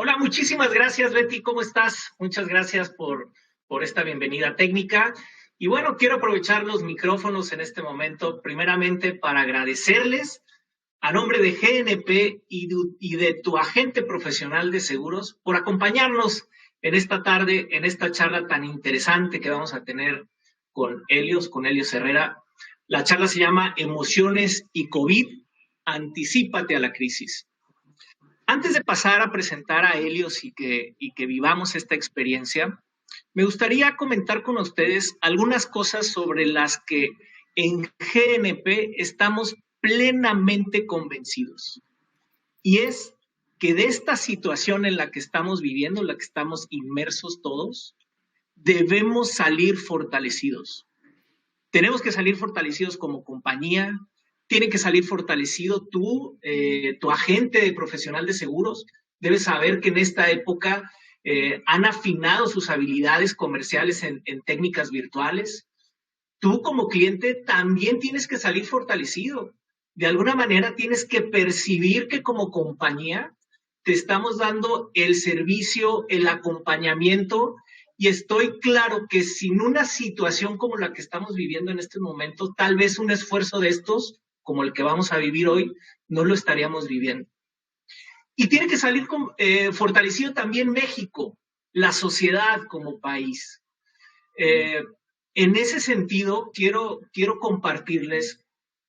Hola, muchísimas gracias, Betty. ¿Cómo estás? Muchas gracias por esta bienvenida técnica. Y bueno, quiero aprovechar los micrófonos en este momento, primeramente para agradecerles a nombre de GNP y de tu agente profesional de seguros por acompañarnos en esta tarde, en esta charla tan interesante que vamos a tener con Helios Herrera. La charla se llama Emociones y COVID, anticípate a la crisis. Antes de pasar a presentar a Helios y que vivamos esta experiencia, me gustaría comentar con ustedes algunas cosas sobre las que en GNP estamos plenamente convencidos. Y es que de esta situación en la que estamos viviendo, en la que estamos inmersos todos, debemos salir fortalecidos. Tenemos que salir fortalecidos como compañía, tiene que salir fortalecido tú, tu agente profesional de seguros, debes saber que en esta época han afinado sus habilidades comerciales en técnicas virtuales. Tú como cliente también tienes que salir fortalecido. De alguna manera tienes que percibir que como compañía te estamos dando el servicio, el acompañamiento, y estoy claro que sin una situación como la que estamos viviendo en este momento, tal vez un esfuerzo de estos, como el que vamos a vivir hoy, no lo estaríamos viviendo. Y tiene que salir fortalecido también México, la sociedad como país. Eh, en ese sentido, quiero compartirles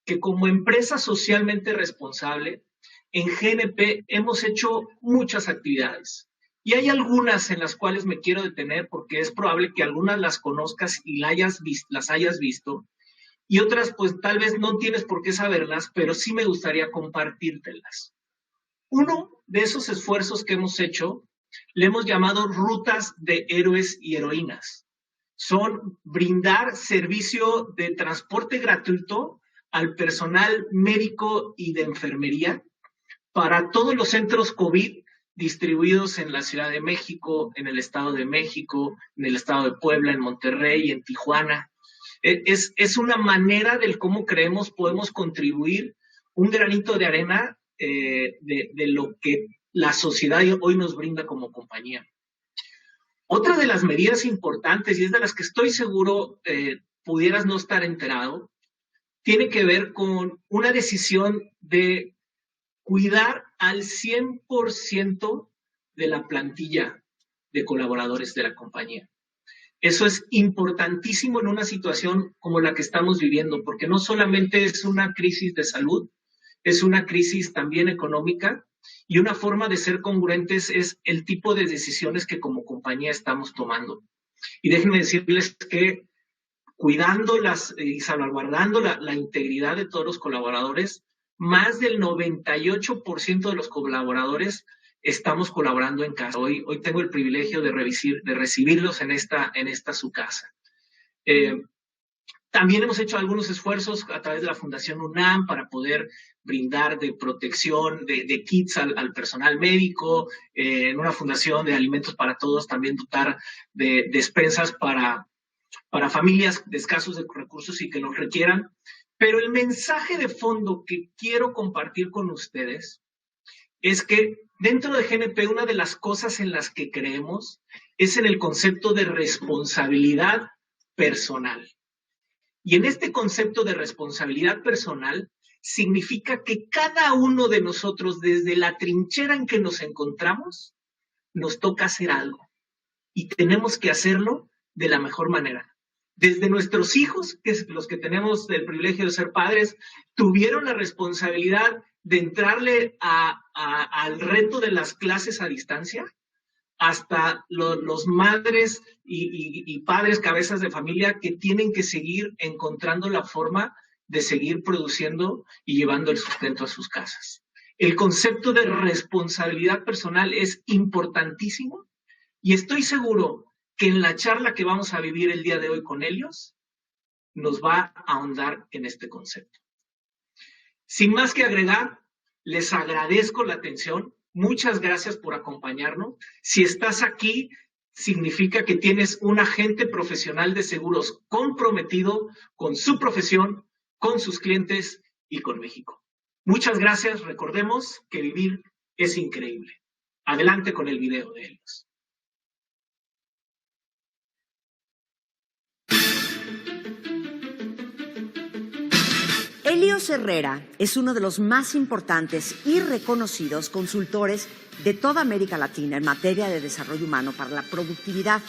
que como empresa socialmente responsable, en GNP hemos hecho muchas actividades. Y hay algunas en las cuales me quiero detener porque es probable que algunas las conozcas y las hayas visto, y otras pues tal vez no tienes por qué saberlas, pero sí me gustaría compartírtelas. Uno de esos esfuerzos que hemos hecho le hemos llamado rutas de héroes y heroínas. Son brindar servicio de transporte gratuito al personal médico y de enfermería para todos los centros COVID distribuidos en la Ciudad de México, en el Estado de México, en el Estado de Puebla, en Monterrey, en Tijuana. Es una manera del cómo creemos podemos contribuir un granito de arena de lo que la sociedad hoy nos brinda como compañía. Otra de las medidas importantes, y es de las que estoy seguro pudieras no estar enterado, tiene que ver con una decisión de cuidar al 100% de la plantilla de colaboradores de la compañía. Eso es importantísimo en una situación como la que estamos viviendo, porque no solamente es una crisis de salud, es una crisis también económica, y una forma de ser congruentes es el tipo de decisiones que como compañía estamos tomando. Y déjenme decirles que cuidando y salvaguardando la integridad de todos los colaboradores, más del 98% de los colaboradores estamos colaborando en casa. Hoy tengo el privilegio de recibirlos en esta su casa. También hemos hecho algunos esfuerzos a través de la Fundación UNAM para poder brindar de protección de kits al personal médico, en una fundación de alimentos para todos, también dotar de despensas para familias de escasos recursos y que los requieran. Pero el mensaje de fondo que quiero compartir con ustedes es que dentro de GNP una de las cosas en las que creemos es en el concepto de responsabilidad personal. Y en este concepto de responsabilidad personal significa que cada uno de nosotros, desde la trinchera en que nos encontramos, nos toca hacer algo. Y tenemos que hacerlo de la mejor manera. Desde nuestros hijos, que es los que tenemos el privilegio de ser padres, tuvieron la responsabilidad de entrarle al reto de las clases a distancia, hasta los madres y padres, cabezas de familia, que tienen que seguir encontrando la forma de seguir produciendo y llevando el sustento a sus casas. El concepto de responsabilidad personal es importantísimo y estoy seguro que en la charla que vamos a vivir el día de hoy con Helios, nos va a ahondar en este concepto. Sin más que agregar, les agradezco la atención. Muchas gracias por acompañarnos. Si estás aquí, significa que tienes un agente profesional de seguros comprometido con su profesión, con sus clientes y con México. Muchas gracias. Recordemos que vivir es increíble. Adelante con el video de Helios. Helios Herrera es uno de los más importantes y reconocidos consultores de toda América Latina en materia de desarrollo humano para la productividad.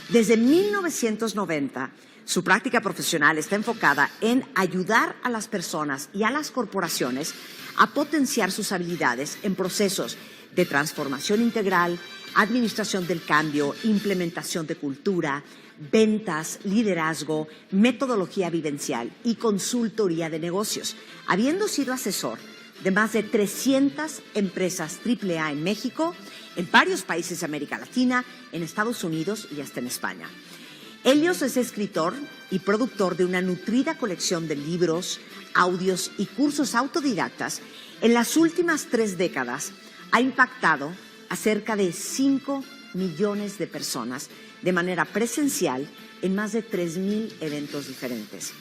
Desde 1990, su práctica profesional está enfocada en ayudar a las personas y a las corporaciones a potenciar sus habilidades en procesos de transformación integral, administración del cambio, implementación de cultura, ventas, liderazgo, metodología vivencial y consultoría de negocios, habiendo sido asesor de más de 300 empresas AAA en México, en varios países de América Latina, en Estados Unidos y hasta en España. Helios es escritor y productor de una nutrida colección de libros, audios y cursos autodidactas. En las últimas 3 décadas ha impactado a cerca de 5 millones de personas de manera presencial en más de 3,000 eventos diferentes,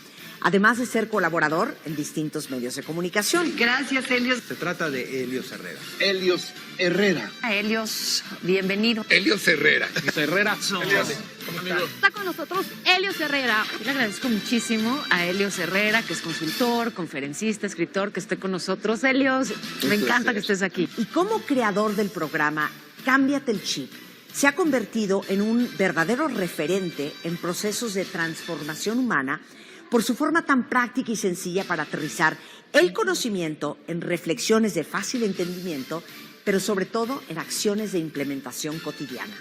además de ser colaborador en distintos medios de comunicación. Gracias, Helios. Se trata de Helios Herrera. Helios Herrera. Helios, bienvenido. Helios Herrera. Herrera. Está con nosotros Helios Herrera. Yo le agradezco muchísimo a Helios Herrera, que es consultor, conferencista, escritor, que esté con nosotros. Helios, me encanta que estés aquí. Y como creador del programa Cámbiate el Chip, se ha convertido en un verdadero referente en procesos de transformación humana por su forma tan práctica y sencilla para aterrizar el conocimiento en reflexiones de fácil entendimiento, pero sobre todo en acciones de implementación cotidiana.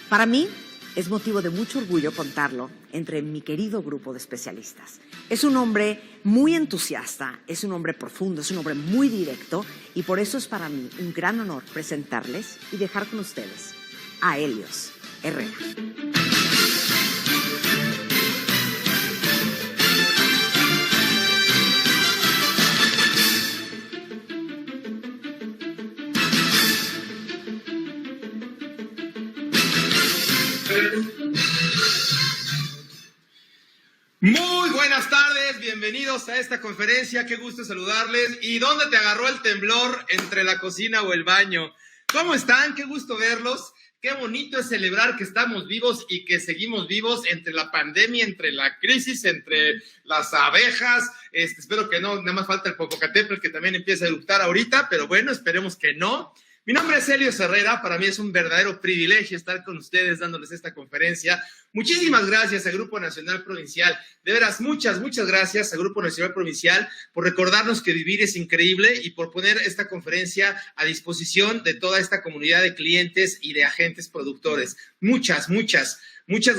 Para mí es motivo de mucho orgullo contarlo entre mi querido grupo de especialistas. Es un hombre muy entusiasta, es un hombre profundo, es un hombre muy directo y por eso es para mí un gran honor presentarles y dejar con ustedes a Helios Herrera. Muy buenas tardes, bienvenidos a esta conferencia, qué gusto saludarles. ¿Y dónde te agarró el temblor? ¿Entre la cocina o el baño? ¿Cómo están? Qué gusto verlos. Qué bonito es celebrar que estamos vivos y que seguimos vivos entre la pandemia, entre la crisis, entre las abejas. Espero que no, nada más falta el Popocatépetl que también empieza a eructar ahorita, pero bueno, esperemos que no. Mi nombre es Helios Herrera, para mí es un verdadero privilegio estar con ustedes dándoles esta conferencia. Muchísimas gracias al Grupo Nacional Provincial, de veras muchas gracias al Grupo Nacional Provincial por recordarnos que vivir es increíble y por poner esta conferencia a disposición de toda esta comunidad de clientes y de agentes productores. Muchas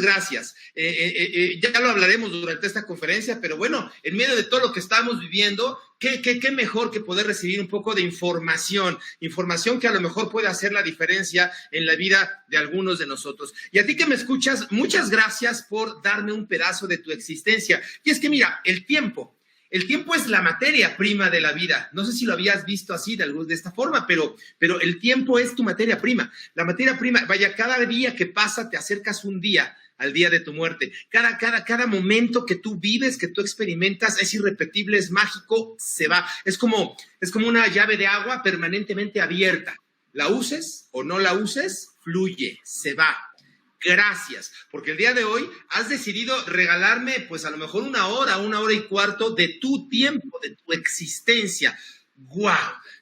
gracias. Ya lo hablaremos durante esta conferencia, pero bueno, en medio de todo lo que estamos viviendo, ¿qué mejor que poder recibir un poco de información que a lo mejor puede hacer la diferencia en la vida de algunos de nosotros. Y a ti que me escuchas, muchas gracias por darme un pedazo de tu existencia. Y es que mira, el tiempo es la materia prima de la vida. No sé si lo habías visto así de esta forma, pero el tiempo es tu materia prima. La materia prima, vaya, cada día que pasa te acercas un día al día de tu muerte. Cada momento que tú vives, que tú experimentas, es irrepetible, es mágico, se va. Es como una llave de agua permanentemente abierta. La uses o no la uses, fluye, se va. Gracias, porque el día de hoy has decidido regalarme, pues a lo mejor una hora y cuarto de tu tiempo, de tu existencia. ¡Guau!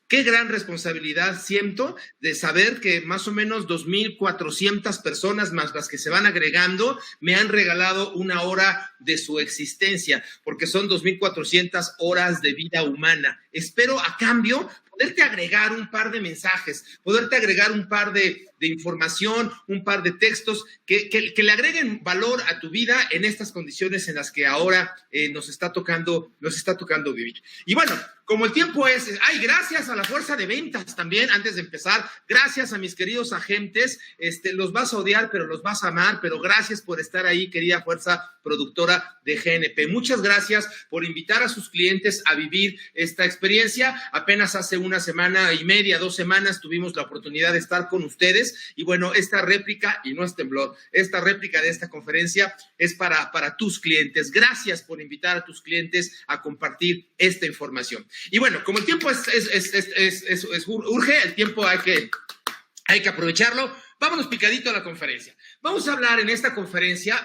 Qué gran responsabilidad siento de saber que más o menos 2,400 personas más las que se van agregando me han regalado una hora de su existencia, porque son 2,400 horas de vida humana. Espero a cambio poderte agregar un par de mensajes, poderte agregar un par de información, un par de textos que le agreguen valor a tu vida en estas condiciones en las que ahora nos está tocando vivir. Y bueno, como el tiempo es, gracias a la fuerza de ventas también, antes de empezar, gracias a mis queridos agentes, los vas a odiar, pero los vas a amar, pero gracias por estar ahí, querida fuerza productora de GNP. Muchas gracias por invitar a sus clientes a vivir esta experiencia. Apenas hace una semana y media, 2 semanas, tuvimos la oportunidad de estar con ustedes y bueno, esta réplica, y no es temblor, esta réplica de esta conferencia es para tus clientes. Gracias por invitar a tus clientes a compartir esta información. Y bueno, como el tiempo urge, el tiempo hay Hay que aprovecharlo. Vámonos picadito a la conferencia. Vamos a hablar en esta conferencia,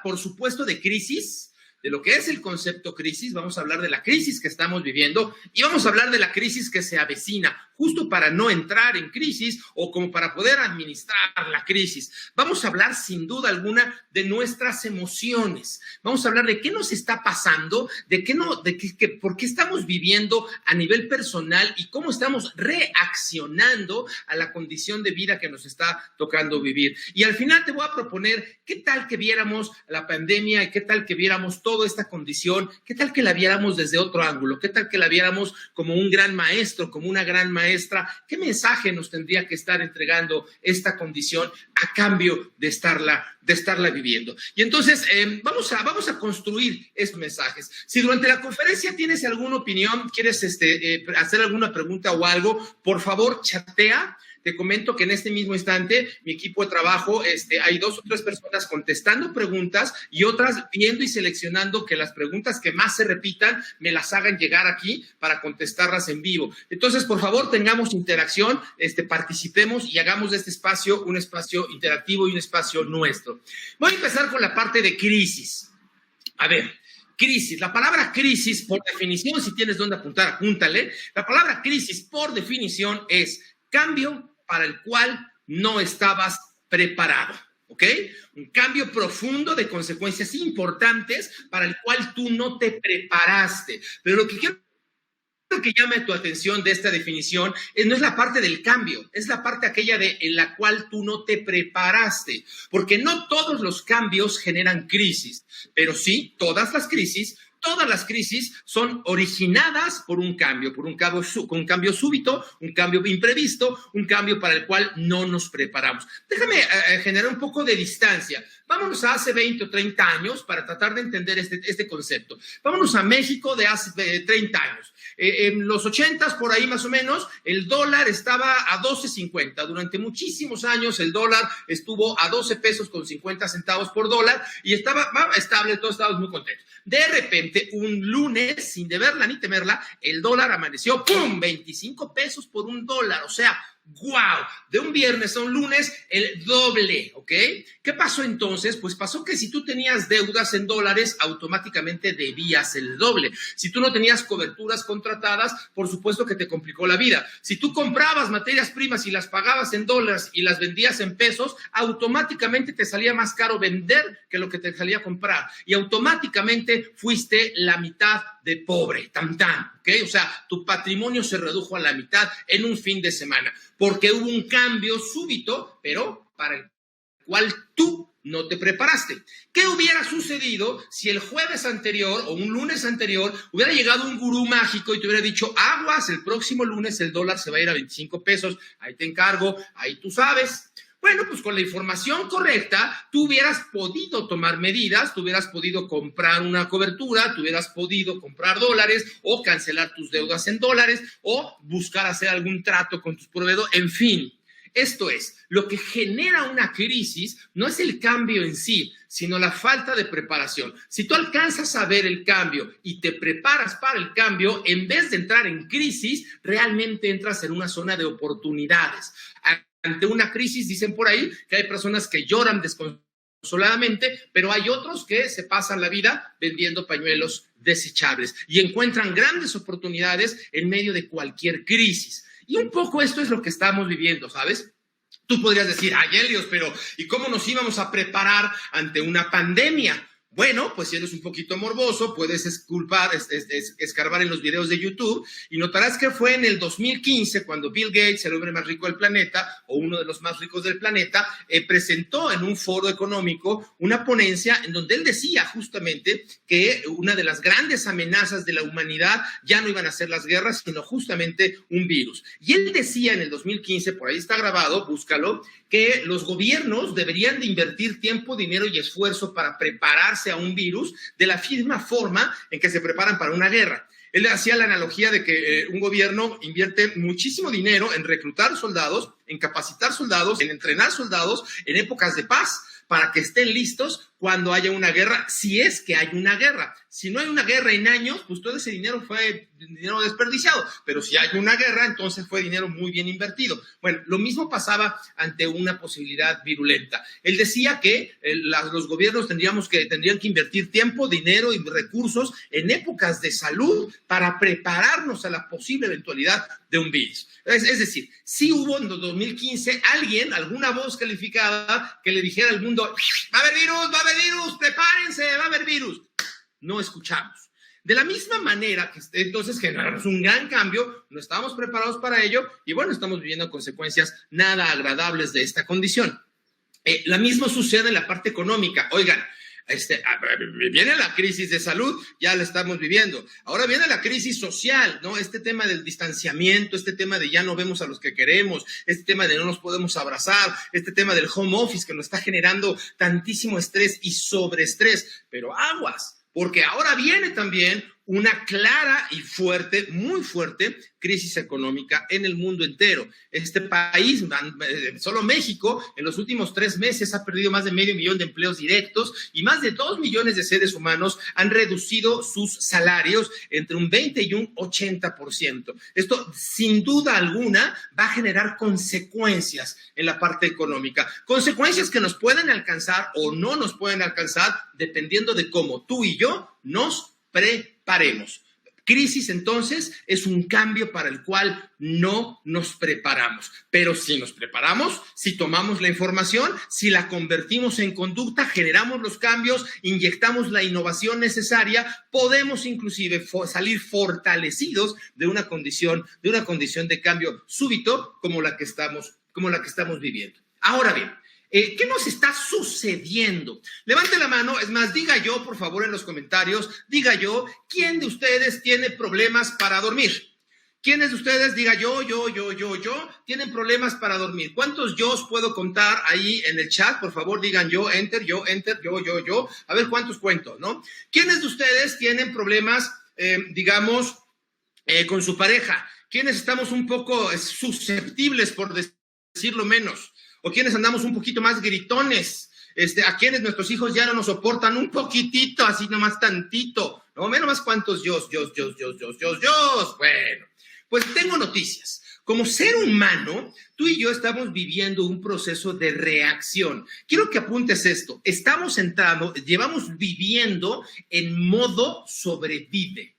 por supuesto, de crisis, de lo que es el concepto crisis. Vamos a hablar de la crisis que estamos viviendo y vamos a hablar de la crisis que se avecina, justo para no entrar en crisis o como para poder administrar la crisis. Vamos a hablar sin duda alguna de nuestras emociones. Vamos a hablar de qué nos está pasando, por qué estamos viviendo a nivel personal y cómo estamos reaccionando a la condición de vida que nos está tocando vivir. Y al final te voy a proponer qué tal que viéramos la pandemia y qué tal que viéramos toda esta condición, qué tal que la viéramos desde otro ángulo, qué tal que la viéramos como un gran maestro, como una gran maestra, qué mensaje nos tendría que estar entregando esta condición a cambio de estarla viviendo. Y entonces vamos a construir estos mensajes. Si durante la conferencia tienes alguna opinión, quieres hacer alguna pregunta o algo, por favor chatea. Te comento que en este mismo instante, mi equipo de trabajo, hay 2 o 3 personas contestando preguntas y otras viendo y seleccionando que las preguntas que más se repitan me las hagan llegar aquí para contestarlas en vivo. Entonces, por favor, tengamos interacción, participemos y hagamos de este espacio un espacio interactivo y un espacio nuestro. Voy a empezar con la parte de crisis. A ver. Crisis. La palabra crisis, por definición, si tienes dónde apuntar, apúntale. La palabra crisis, por definición, es cambio para el cual no estabas preparado, ¿ok? Un cambio profundo de consecuencias importantes para el cual tú no te preparaste. Pero lo que quiero que llame tu atención de esta definición no es la parte del cambio, es la parte aquella en la cual tú no te preparaste, porque no todos los cambios generan crisis, pero sí todas las crisis son originadas por un cambio súbito, un cambio imprevisto, un cambio para el cual no nos preparamos. Déjame generar un poco de distancia. Vámonos a hace 20 o 30 años para tratar de entender este concepto. Vámonos a México de hace 30 años. En los 80s, por ahí más o menos, el dólar estaba a 12.50. Durante muchísimos años el dólar estuvo a 12 pesos con 50 centavos por dólar y estaba estable, todos estábamos muy contentos. De repente, un lunes, sin deberla ni temerla, el dólar amaneció, ¡pum!, 25 pesos por un dólar, o sea, ¡guau! De un viernes a un lunes, el doble, ¿ok? ¿Qué pasó entonces? Pues pasó que si tú tenías deudas en dólares, automáticamente debías el doble. Si tú no tenías coberturas contratadas, por supuesto que te complicó la vida. Si tú comprabas materias primas y las pagabas en dólares y las vendías en pesos, automáticamente te salía más caro vender que lo que te salía comprar. Y automáticamente fuiste la mitad de pobre, ¿ok? O sea, tu patrimonio se redujo a la mitad en un fin de semana, porque hubo un cambio súbito, pero para el cual tú no te preparaste. ¿Qué hubiera sucedido si el jueves anterior o un lunes anterior hubiera llegado un gurú mágico y te hubiera dicho, aguas, el próximo lunes el dólar se va a ir a 25 pesos, ahí te encargo, ahí tú sabes? Bueno, pues con la información correcta, tú hubieras podido tomar medidas, tú hubieras podido comprar una cobertura, tú hubieras podido comprar dólares o cancelar tus deudas en dólares o buscar hacer algún trato con tus proveedores, en fin. Esto es, lo que genera una crisis no es el cambio en sí, sino la falta de preparación. Si tú alcanzas a ver el cambio y te preparas para el cambio, en vez de entrar en crisis, realmente entras en una zona de oportunidades. Ante una crisis, dicen por ahí que hay personas que lloran desconsoladamente, pero hay otros que se pasan la vida vendiendo pañuelos desechables y encuentran grandes oportunidades en medio de cualquier crisis. Y un poco esto es lo que estamos viviendo, ¿sabes? Tú podrías decir, ay, Helios, pero ¿y cómo nos íbamos a preparar ante una pandemia? Bueno, pues si eres un poquito morboso, puedes escarbar en los videos de YouTube y notarás que fue en el 2015 cuando Bill Gates, el hombre más rico del planeta, o uno de los más ricos del planeta, presentó en un foro económico una ponencia en donde él decía justamente que una de las grandes amenazas de la humanidad ya no iban a ser las guerras, sino justamente un virus. Y él decía en el 2015, por ahí está grabado, búscalo, que los gobiernos deberían de invertir tiempo, dinero y esfuerzo para prepararse a un virus de la misma forma en que se preparan para una guerra. Él hacía la analogía de que un gobierno invierte muchísimo dinero en reclutar soldados, en capacitar soldados, en entrenar soldados en épocas de paz, para que estén listos cuando haya una guerra, si es que hay una guerra. Si no hay una guerra en años, pues todo ese dinero fue dinero desperdiciado. Pero si hay una guerra, entonces fue dinero muy bien invertido. Bueno, lo mismo pasaba ante una posibilidad virulenta. Él decía que los gobiernos tendrían que invertir tiempo, dinero y recursos en épocas de salud para prepararnos a la posible eventualidad de un virus. Es decir, sí hubo en 2015 alguna voz calificada que le dijera al mundo, va a haber virus, prepárense, va a haber virus. No escuchamos. De la misma manera que entonces generamos un gran cambio, no estábamos preparados para ello y bueno, estamos viviendo consecuencias nada agradables de esta condición. Lo mismo sucede en la parte económica. Oigan, viene la crisis de salud, ya la estamos viviendo. Ahora viene la crisis social, ¿no? Este tema del distanciamiento, este tema de ya no vemos a los que queremos, este tema de no nos podemos abrazar, este tema del home office que nos está generando tantísimo estrés y sobreestrés. Pero aguas, porque ahora viene también una clara y fuerte, muy fuerte, crisis económica en el mundo entero. Este país, solo México, en los últimos 3 meses ha perdido más de 500 000 de empleos directos y más de 2 millones de seres humanos han reducido sus salarios entre un 20 y un 80%. Esto, sin duda alguna, va a generar consecuencias en la parte económica. Consecuencias que nos pueden alcanzar o no nos pueden alcanzar dependiendo de cómo tú y yo nos preparemos. Crisis, entonces, es un cambio para el cual no nos preparamos. Pero si nos preparamos, si tomamos la información, si la convertimos en conducta, generamos los cambios, inyectamos la innovación necesaria, podemos inclusive salir fortalecidos de una condición de cambio súbito como la que estamos viviendo. Ahora bien, ¿qué nos está sucediendo? Levante la mano, es más, diga yo, por favor, en los comentarios, diga yo, ¿quién de ustedes tiene problemas para dormir? ¿Quiénes de ustedes, diga yo, tienen problemas para dormir? ¿Cuántos yo os puedo contar ahí en el chat? Por favor, digan yo, enter, yo. A ver cuántos cuento, ¿no? ¿Quiénes de ustedes tienen problemas, con su pareja? ¿Quiénes estamos un poco susceptibles, por decirlo menos? ¿O quienes andamos un poquito más gritones? ¿A quienes nuestros hijos ya no nos soportan un poquitito, así nomás tantito? No, menos más cuántos yo. Bueno, pues tengo noticias. Como ser humano, tú y yo estamos viviendo un proceso de reacción. Quiero que apuntes esto. Llevamos viviendo en modo sobrevive,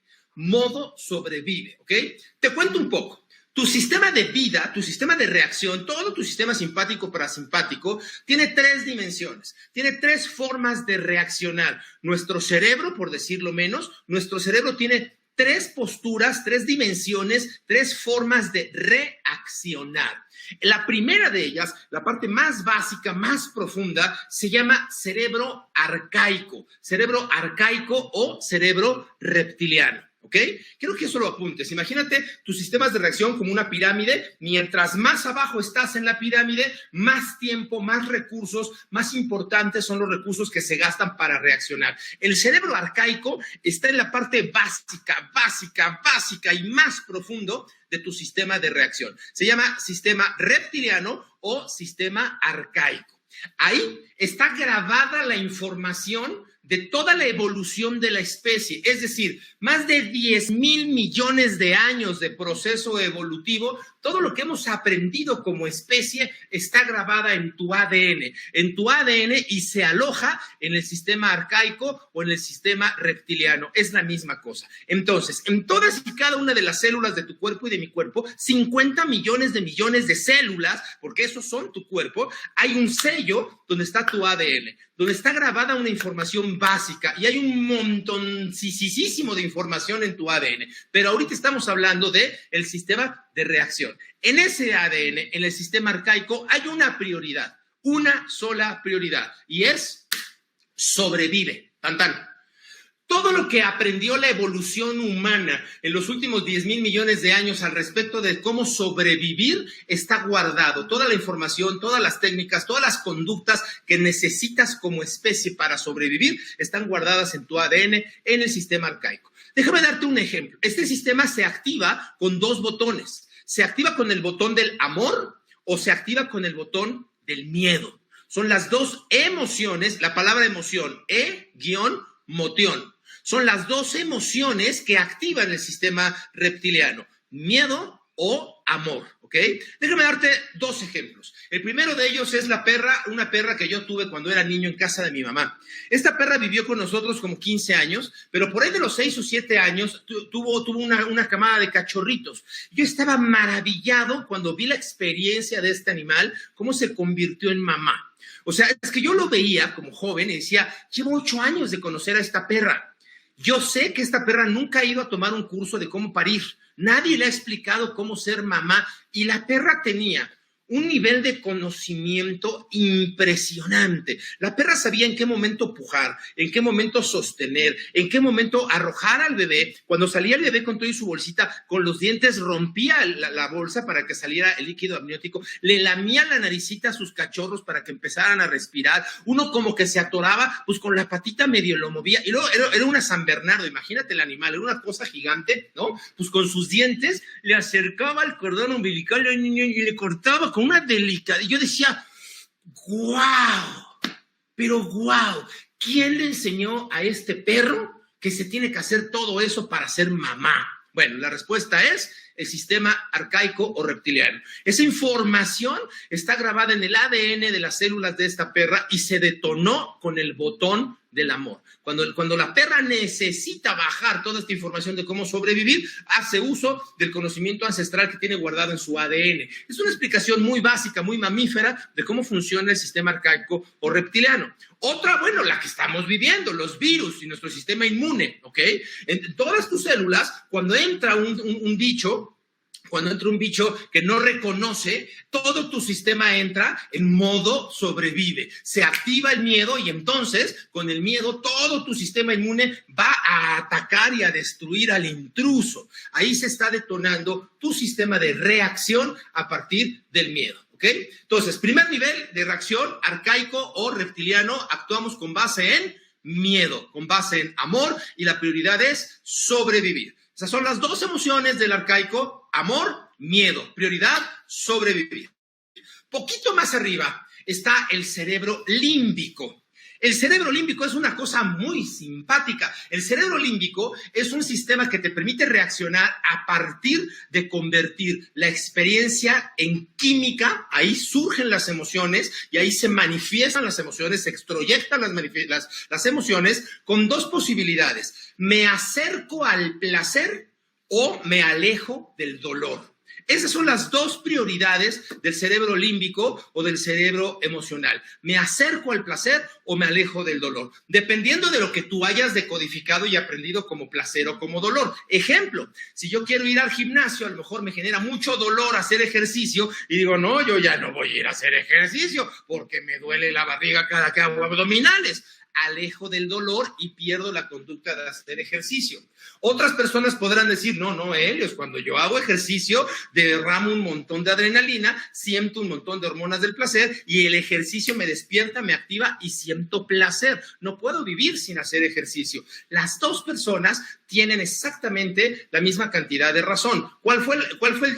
¿ok? Te cuento un poco. Tu sistema de vida, tu sistema de reacción, todo tu sistema simpático parasimpático tiene 3 dimensiones, tiene 3 formas de reaccionar. Nuestro cerebro, por decirlo menos, nuestro cerebro tiene 3 posturas, 3 dimensiones, 3 formas de reaccionar. La primera de ellas, la parte más básica, más profunda, se llama cerebro arcaico o cerebro reptiliano. ¿Ok? Quiero que eso lo apuntes. Imagínate tus sistemas de reacción como una pirámide. Mientras más abajo estás en la pirámide, más tiempo, más recursos, más importantes son los recursos que se gastan para reaccionar. El cerebro arcaico está en la parte básica y más profundo de tu sistema de reacción. Se llama sistema reptiliano o sistema arcaico. Ahí está grabada la información de toda la evolución de la especie, es decir, más de 10,000 millones de años de proceso evolutivo. Todo lo que hemos aprendido como especie está grabada en tu ADN y se aloja en el sistema arcaico o en el sistema reptiliano. Es la misma cosa. Entonces, en todas y cada una de las células de tu cuerpo y de mi cuerpo, 50 millones de células, porque esos son tu cuerpo, hay un sello donde está tu ADN, donde está grabada una información básica y hay un montoncísimo de información en tu ADN. Pero ahorita estamos hablando del sistema de reacción. En ese ADN, en el sistema arcaico, hay una prioridad, una sola prioridad, y es sobrevive. Tan. Todo lo que aprendió la evolución humana en los últimos 10,000 millones de años al respecto de cómo sobrevivir está guardado. Toda la información, todas las técnicas, todas las conductas que necesitas como especie para sobrevivir están guardadas en tu ADN, en el sistema arcaico. Déjame darte un ejemplo. Este sistema se activa con 2 botones. Se activa con el botón del amor o se activa con el botón del miedo. Son las dos emociones, la palabra emoción, motión. Son las dos emociones que activan el sistema reptiliano, miedo o amor, ¿ok? Déjame darte dos ejemplos. El primero de ellos es una perra que yo tuve cuando era niño en casa de mi mamá. Esta perra vivió con nosotros como 15 años, pero por ahí de los 6 o 7 años tuvo una camada de cachorritos. Yo estaba maravillado cuando vi la experiencia de este animal, cómo se convirtió en mamá. O sea, es que yo lo veía como joven y decía, llevo 8 años de conocer a esta perra. Yo sé que esta perra nunca ha ido a tomar un curso de cómo parir. Nadie le ha explicado cómo ser mamá y la perra tenía un nivel de conocimiento impresionante. La perra sabía en qué momento pujar, en qué momento sostener, en qué momento arrojar al bebé. Cuando salía el bebé con todo y su bolsita, con los dientes rompía la bolsa para que saliera el líquido amniótico, le lamía la naricita a sus cachorros para que empezaran a respirar. Uno como que se atoraba, pues con la patita medio lo movía. Y luego era una San Bernardo, imagínate el animal, era una cosa gigante, ¿no? Pues con sus dientes le acercaba el cordón umbilical al niño y le cortaba con una delicadeza. Yo decía, ¡guau! Pero ¡guau! ¿Quién le enseñó a este perro que se tiene que hacer todo eso para ser mamá? Bueno, la respuesta es el sistema arcaico o reptiliano. Esa información está grabada en el ADN de las células de esta perra y se detonó con el botón del amor. Cuando la perra necesita bajar toda esta información de cómo sobrevivir, hace uso del conocimiento ancestral que tiene guardado en su ADN. Es una explicación muy básica, muy mamífera de cómo funciona el sistema arcaico o reptiliano. Otra, bueno, la que estamos viviendo, los virus y nuestro sistema inmune, ¿ok? En todas tus células, cuando entra un bicho, cuando entra un bicho que no reconoce, todo tu sistema entra en modo sobrevive. Se activa el miedo y entonces, con el miedo, todo tu sistema inmune va a atacar y a destruir al intruso. Ahí se está detonando tu sistema de reacción a partir del miedo. ¿Ok? Entonces, primer nivel de reacción, arcaico o reptiliano, actuamos con base en miedo, con base en amor y la prioridad es sobrevivir. Esas son las dos emociones del arcaico, amor, miedo, prioridad, sobrevivir. Poquito más arriba está el cerebro límbico. El cerebro límbico es una cosa muy simpática. El cerebro límbico es un sistema que te permite reaccionar a partir de convertir la experiencia en química. Ahí surgen las emociones y ahí se manifiestan las emociones, se extroyectan las emociones con dos posibilidades. Me acerco al placer o me alejo del dolor. Esas son las dos prioridades del cerebro límbico o del cerebro emocional. Me acerco al placer o me alejo del dolor, dependiendo de lo que tú hayas decodificado y aprendido como placer o como dolor. Ejemplo, si yo quiero ir al gimnasio, a lo mejor me genera mucho dolor hacer ejercicio y digo, no, yo ya no voy a ir a hacer ejercicio porque me duele la barriga cada que hago abdominales. Alejo del dolor y pierdo la conducta de hacer ejercicio. Otras personas podrán decir, no, Helios, cuando yo hago ejercicio derramo un montón de adrenalina, siento un montón de hormonas del placer y el ejercicio me despierta, me activa y siento placer. No puedo vivir sin hacer ejercicio. Las dos personas tienen exactamente la misma cantidad de razón. ¿Cuál fue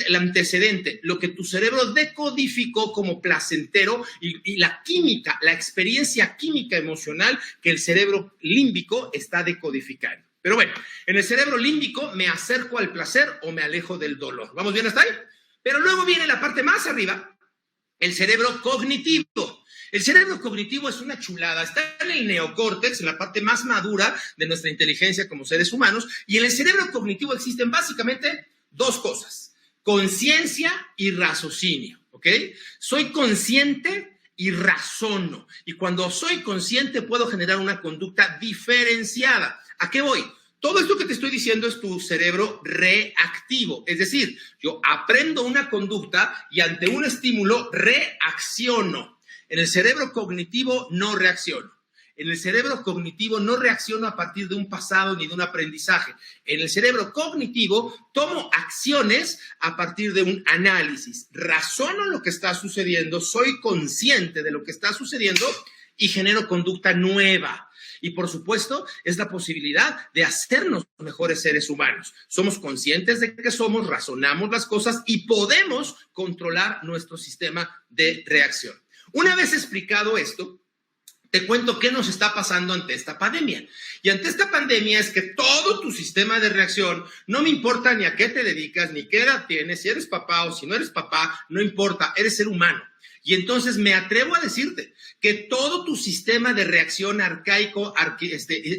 el antecedente? Lo que tu cerebro decodificó como placentero y la química, la experiencia química emocional que el cerebro límbico está decodificando. Pero bueno, en el cerebro límbico me acerco al placer o me alejo del dolor. ¿Vamos bien hasta ahí? Pero luego viene la parte más arriba, el cerebro cognitivo. El cerebro cognitivo es una chulada, está en el neocórtex, en la parte más madura de nuestra inteligencia como seres humanos, y en el cerebro cognitivo existen básicamente dos cosas, conciencia y raciocinio, ¿ok? Soy consciente y razono, y cuando soy consciente puedo generar una conducta diferenciada. ¿A qué voy? Todo esto que te estoy diciendo es tu cerebro reactivo, es decir, yo aprendo una conducta y ante un estímulo reacciono. En el cerebro cognitivo no reacciono. En el cerebro cognitivo no reacciono a partir de un pasado ni de un aprendizaje. En el cerebro cognitivo tomo acciones a partir de un análisis. Razono lo que está sucediendo, soy consciente de lo que está sucediendo y genero conducta nueva. Y por supuesto, es la posibilidad de hacernos mejores seres humanos. Somos conscientes de que somos, razonamos las cosas y podemos controlar nuestro sistema de reacción. Una vez explicado esto, te cuento qué nos está pasando ante esta pandemia. Y ante esta pandemia es que todo tu sistema de reacción, no me importa ni a qué te dedicas, ni qué edad tienes, si eres papá o si no eres papá, no importa, eres ser humano. Y entonces me atrevo a decirte que todo tu sistema de reacción arcaico,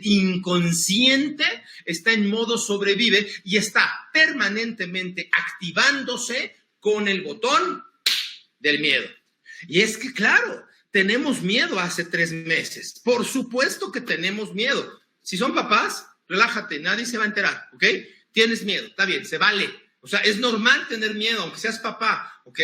inconsciente, está en modo sobrevive y está permanentemente activándose con el botón del miedo. Y es que, claro, tenemos miedo hace 3 meses. Por supuesto que tenemos miedo. Si son papás, relájate, nadie se va a enterar, ¿ok? Tienes miedo, está bien, se vale. O sea, es normal tener miedo, aunque seas papá, ¿ok?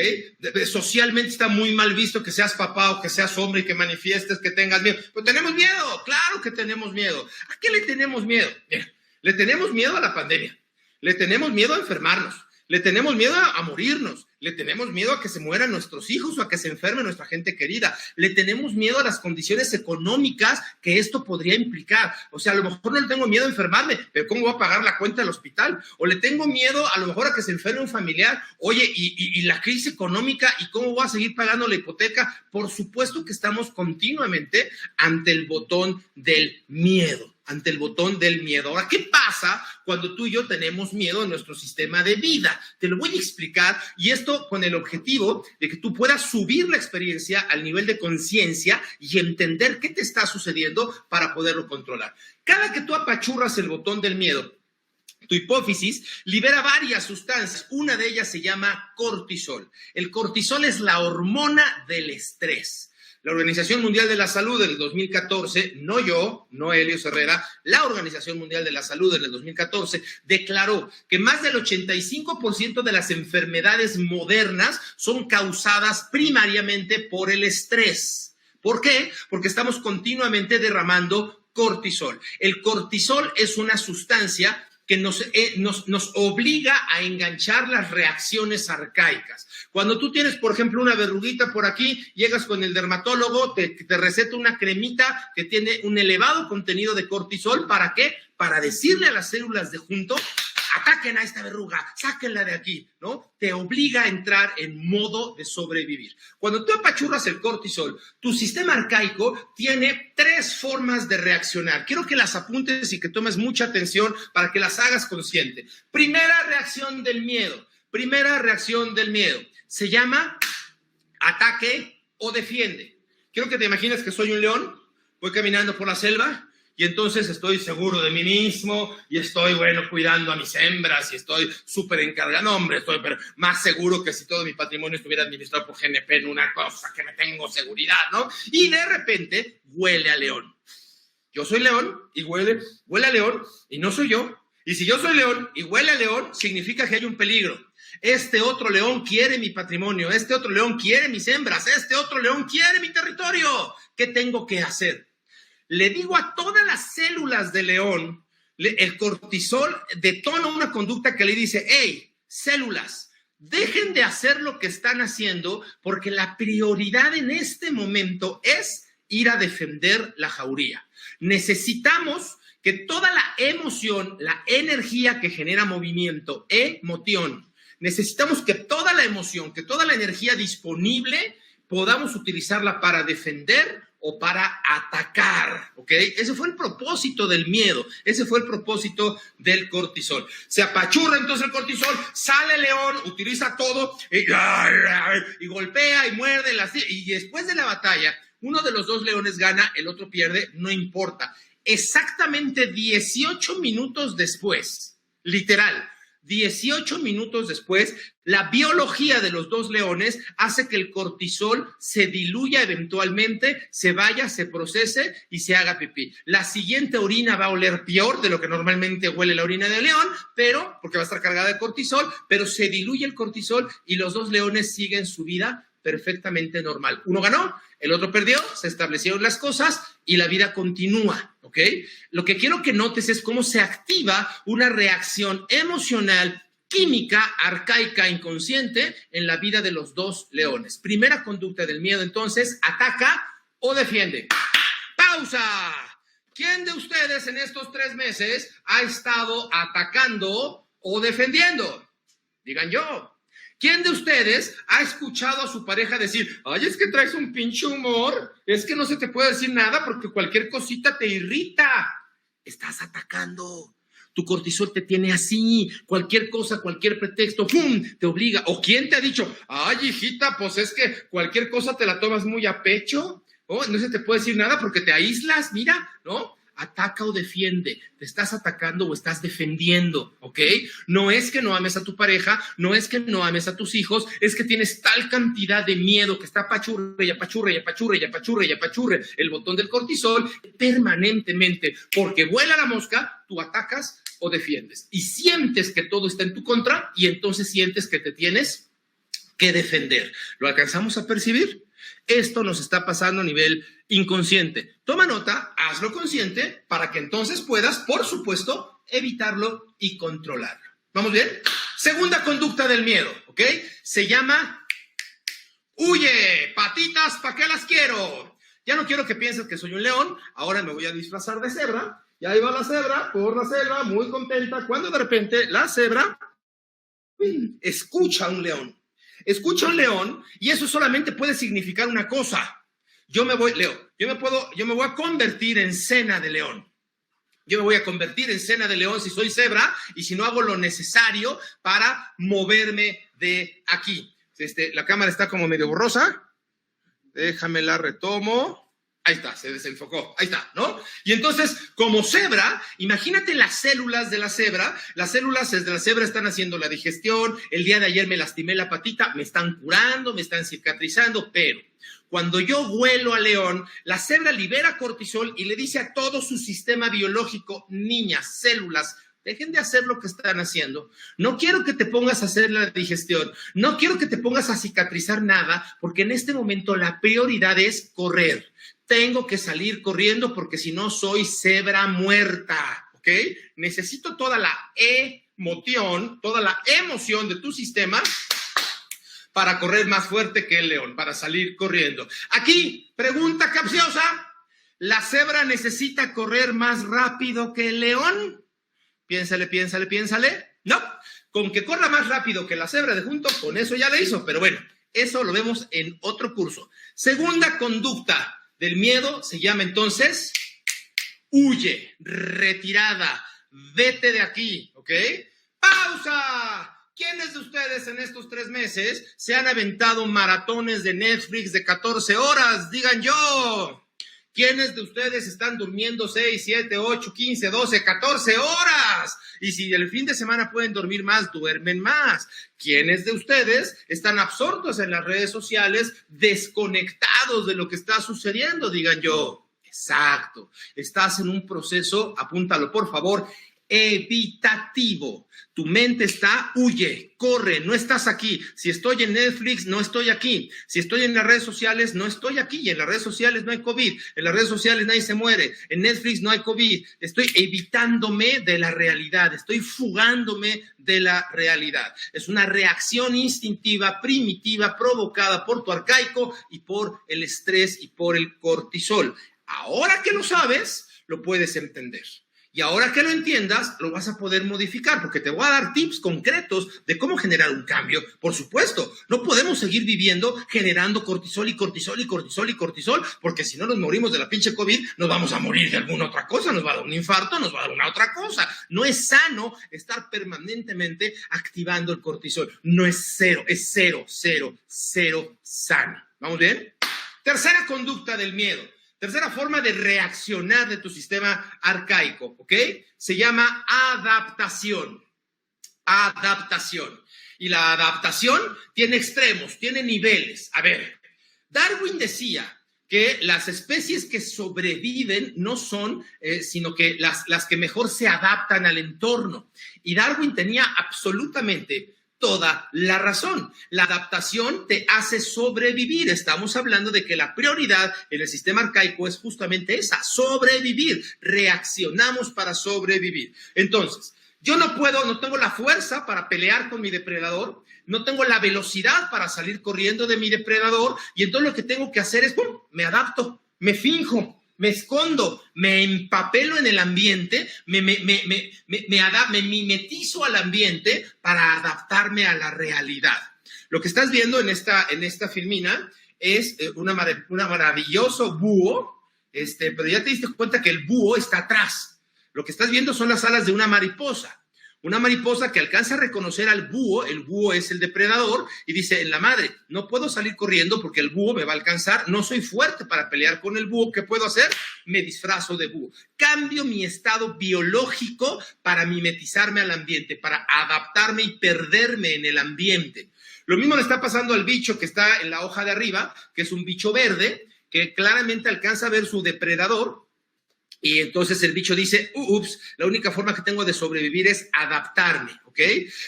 Socialmente está muy mal visto que seas papá o que seas hombre y que manifiestes que tengas miedo. Pero tenemos miedo, claro que tenemos miedo. ¿A qué le tenemos miedo? Mira, le tenemos miedo a la pandemia, le tenemos miedo a enfermarnos, le tenemos miedo a morirnos, le tenemos miedo a que se mueran nuestros hijos o a que se enferme nuestra gente querida, le tenemos miedo a las condiciones económicas que esto podría implicar. O sea, a lo mejor no le tengo miedo a enfermarme, pero ¿cómo voy a pagar la cuenta del hospital? O le tengo miedo a lo mejor a que se enferme un familiar. Oye, y la crisis económica, ¿y cómo voy a seguir pagando la hipoteca? Por supuesto que estamos continuamente ante el botón del miedo. Ante el botón del miedo. Ahora, ¿qué pasa cuando tú y yo tenemos miedo en nuestro sistema de vida? Te lo voy a explicar, y esto con el objetivo de que tú puedas subir la experiencia al nivel de conciencia y entender qué te está sucediendo para poderlo controlar. Cada que tú apachurras el botón del miedo, tu hipófisis libera varias sustancias. Una de ellas se llama cortisol. El cortisol es la hormona del estrés. La Organización Mundial de la Salud en el 2014, no yo, no Helios Herrera, la Organización Mundial de la Salud en el 2014 declaró que más del 85% de las enfermedades modernas son causadas primariamente por el estrés. ¿Por qué? Porque estamos continuamente derramando cortisol. El cortisol es una sustancia que nos obliga a enganchar las reacciones arcaicas. Cuando tú tienes, por ejemplo, una verruguita por aquí, llegas con el dermatólogo, te receta una cremita que tiene un elevado contenido de cortisol. ¿Para qué? Para decirle a las células de junto, ataquen a esta verruga, sáquenla de aquí, ¿no? Te obliga a entrar en modo de sobrevivir. Cuando tú apachurras el cortisol, tu sistema arcaico tiene 3 formas de reaccionar. Quiero que las apuntes y que tomes mucha atención para que las hagas consciente. Primera reacción del miedo. Se llama ataque o defiende. Quiero que te imagines que soy un león, voy caminando por la selva, y entonces estoy seguro de mí mismo y estoy, cuidando a mis hembras y estoy súper encargado. No, hombre, estoy más seguro que si todo mi patrimonio estuviera administrado por GNP en una cosa que me tengo seguridad, ¿no? Y de repente huele a león. Yo soy león y huele a león y no soy yo. Y si yo soy león y huele a león, significa que hay un peligro. Este otro león quiere mi patrimonio, este otro león quiere mis hembras, este otro león quiere mi territorio. ¿Qué tengo que hacer? Le digo a todas las células de león, el cortisol detona una conducta que le dice, hey, células, dejen de hacer lo que están haciendo porque la prioridad en este momento es ir a defender la jauría. Necesitamos que toda la emoción, la energía que genera movimiento, necesitamos que toda la emoción, que toda la energía disponible podamos utilizarla para defender o para atacar, ¿ok? Ese fue el propósito del miedo, ese fue el propósito del cortisol. Se apachurra entonces el cortisol, sale el león, utiliza todo y golpea y muerde, y después de la batalla, uno de los 2 leones gana, el otro pierde, no importa. Exactamente 18 minutos después, literal, 18 minutos después, la biología de los 2 leones hace que el cortisol se diluya eventualmente, se vaya, se procese y se haga pipí. La siguiente orina va a oler peor de lo que normalmente huele la orina del león, pero porque va a estar cargada de cortisol, pero se diluye el cortisol y los 2 leones siguen su vida perfectamente normal. Uno ganó, el otro perdió, se establecieron las cosas y la vida continúa, ¿ok? Lo que quiero que notes es cómo se activa una reacción emocional, química, arcaica, inconsciente en la vida de los 2 leones. Primera conducta del miedo, entonces, ataca o defiende. ¡Pausa! ¿Quién de ustedes en estos 3 meses ha estado atacando o defendiendo? Digan yo. ¿Quién de ustedes ha escuchado a su pareja decir, ay, es que traes un pinche humor, es que no se te puede decir nada porque cualquier cosita te irrita? Estás atacando. Tu cortisol te tiene así, cualquier cosa, cualquier pretexto, ¡pum!, te obliga. ¿O quién te ha dicho, ay, hijita, pues es que cualquier cosa te la tomas muy a pecho? ¿Oh? No se te puede decir nada porque te aíslas, mira, ¿no? Ataca o defiende, te estás atacando o estás defendiendo, ¿ok? No es que no ames a tu pareja, no es que no ames a tus hijos, es que tienes tal cantidad de miedo que está apachurre y apachurre y apachurre y apachurre y apachurre el botón del cortisol permanentemente, porque vuela la mosca, tú atacas o defiendes y sientes que todo está en tu contra y entonces sientes que te tienes que defender. ¿Lo alcanzamos a percibir? Esto nos está pasando a nivel inconsciente. Toma nota, hazlo consciente para que entonces puedas, por supuesto, evitarlo y controlarlo. ¿Vamos bien? Segunda conducta del miedo, ¿ok? Se llama huye, patitas, ¿para qué las quiero? Ya no quiero que pienses que soy un león, ahora me voy a disfrazar de cebra. Y ahí va la cebra por la selva, muy contenta, cuando de repente la cebra escucha a un león. Escucha a un león y eso solamente puede significar una cosa. Yo me voy a convertir en cena de león. Yo me voy a convertir en cena de león si soy cebra y si no hago lo necesario para moverme de aquí. La cámara está como medio borrosa. Déjame la retomo. Ahí está, se desenfocó. Ahí está, ¿no? Y entonces, como cebra, imagínate las células de la cebra. Las células de la cebra están haciendo la digestión. El día de ayer me lastimé la patita, me están curando, me están cicatrizando, pero cuando yo huelo al león, la cebra libera cortisol y le dice a todo su sistema biológico, niñas, células, dejen de hacer lo que están haciendo. No quiero que te pongas a hacer la digestión. No quiero que te pongas a cicatrizar nada, porque en este momento la prioridad es correr. Tengo que salir corriendo porque si no soy cebra muerta, ¿ok? Necesito toda la emoción de tu sistema para correr más fuerte que el león, para salir corriendo. Aquí, pregunta capciosa. ¿La cebra necesita correr más rápido que el león? Piénsale. No, con que corra más rápido que la cebra de junto, con eso ya le hizo. Pero bueno, eso lo vemos en otro curso. Segunda conducta del miedo se llama entonces huye, retirada, vete de aquí, ¿ok? ¡Pausa! ¿Quiénes de ustedes en estos 3 meses se han aventado maratones de Netflix de 14 horas? Digan yo. ¿Quiénes de ustedes están durmiendo 6, 7, 8, 15, 12, 14 horas? Y si el fin de semana pueden dormir más, duermen más. ¿Quiénes de ustedes están absortos en las redes sociales, desconectados de lo que está sucediendo? Digan yo. Exacto. Estás en un proceso, apúntalo por favor, evitativo. Tu mente está, huye, corre, no estás aquí. Si estoy en Netflix, no estoy aquí. Si estoy en las redes sociales, no estoy aquí. Y en las redes sociales no hay COVID. En las redes sociales nadie se muere. En Netflix no hay COVID. Estoy evitándome de la realidad. Estoy fugándome de la realidad. Es una reacción instintiva, primitiva, provocada por tu arcaico y por el estrés y por el cortisol. Ahora que lo sabes, lo puedes entender. Y ahora que lo entiendas, lo vas a poder modificar, porque te voy a dar tips concretos de cómo generar un cambio. Por supuesto, no podemos seguir viviendo generando cortisol y cortisol y cortisol y cortisol, porque si no nos morimos de la pinche COVID, nos vamos a morir de alguna otra cosa, nos va a dar un infarto, nos va a dar una otra cosa. No es sano estar permanentemente activando el cortisol. No es cero, es cero sano. ¿Vamos bien? Tercera conducta del miedo. Tercera forma de reaccionar de tu sistema arcaico, ¿ok? Se llama adaptación. Adaptación. Y la adaptación tiene extremos, tiene niveles. A ver, Darwin decía que las especies que sobreviven no son, sino que las que mejor se adaptan al entorno. Y Darwin tenía absolutamente toda la razón. La adaptación te hace sobrevivir. Estamos hablando de que la prioridad en el sistema arcaico es justamente esa, sobrevivir. Reaccionamos para sobrevivir. Entonces, yo no tengo la fuerza para pelear con mi depredador, no tengo la velocidad para salir corriendo de mi depredador, y entonces lo que tengo que hacer es, ¡pum!, me adapto, me finjo, me escondo, me empapelo en el ambiente, me mimetizo al ambiente para adaptarme a la realidad. Lo que estás viendo en esta filmina es un maravilloso búho, pero ya te diste cuenta que el búho está atrás. Lo que estás viendo son las alas de una mariposa que alcanza a reconocer al búho. El búho es el depredador y dice, en la madre, no puedo salir corriendo porque el búho me va a alcanzar, no soy fuerte para pelear con el búho, ¿qué puedo hacer? Me disfrazo de búho. Cambio mi estado biológico para mimetizarme al ambiente, para adaptarme y perderme en el ambiente. Lo mismo le está pasando al bicho que está en la hoja de arriba, que es un bicho verde, que claramente alcanza a ver su depredador. Y entonces el bicho dice, ups, la única forma que tengo de sobrevivir es adaptarme, ¿ok?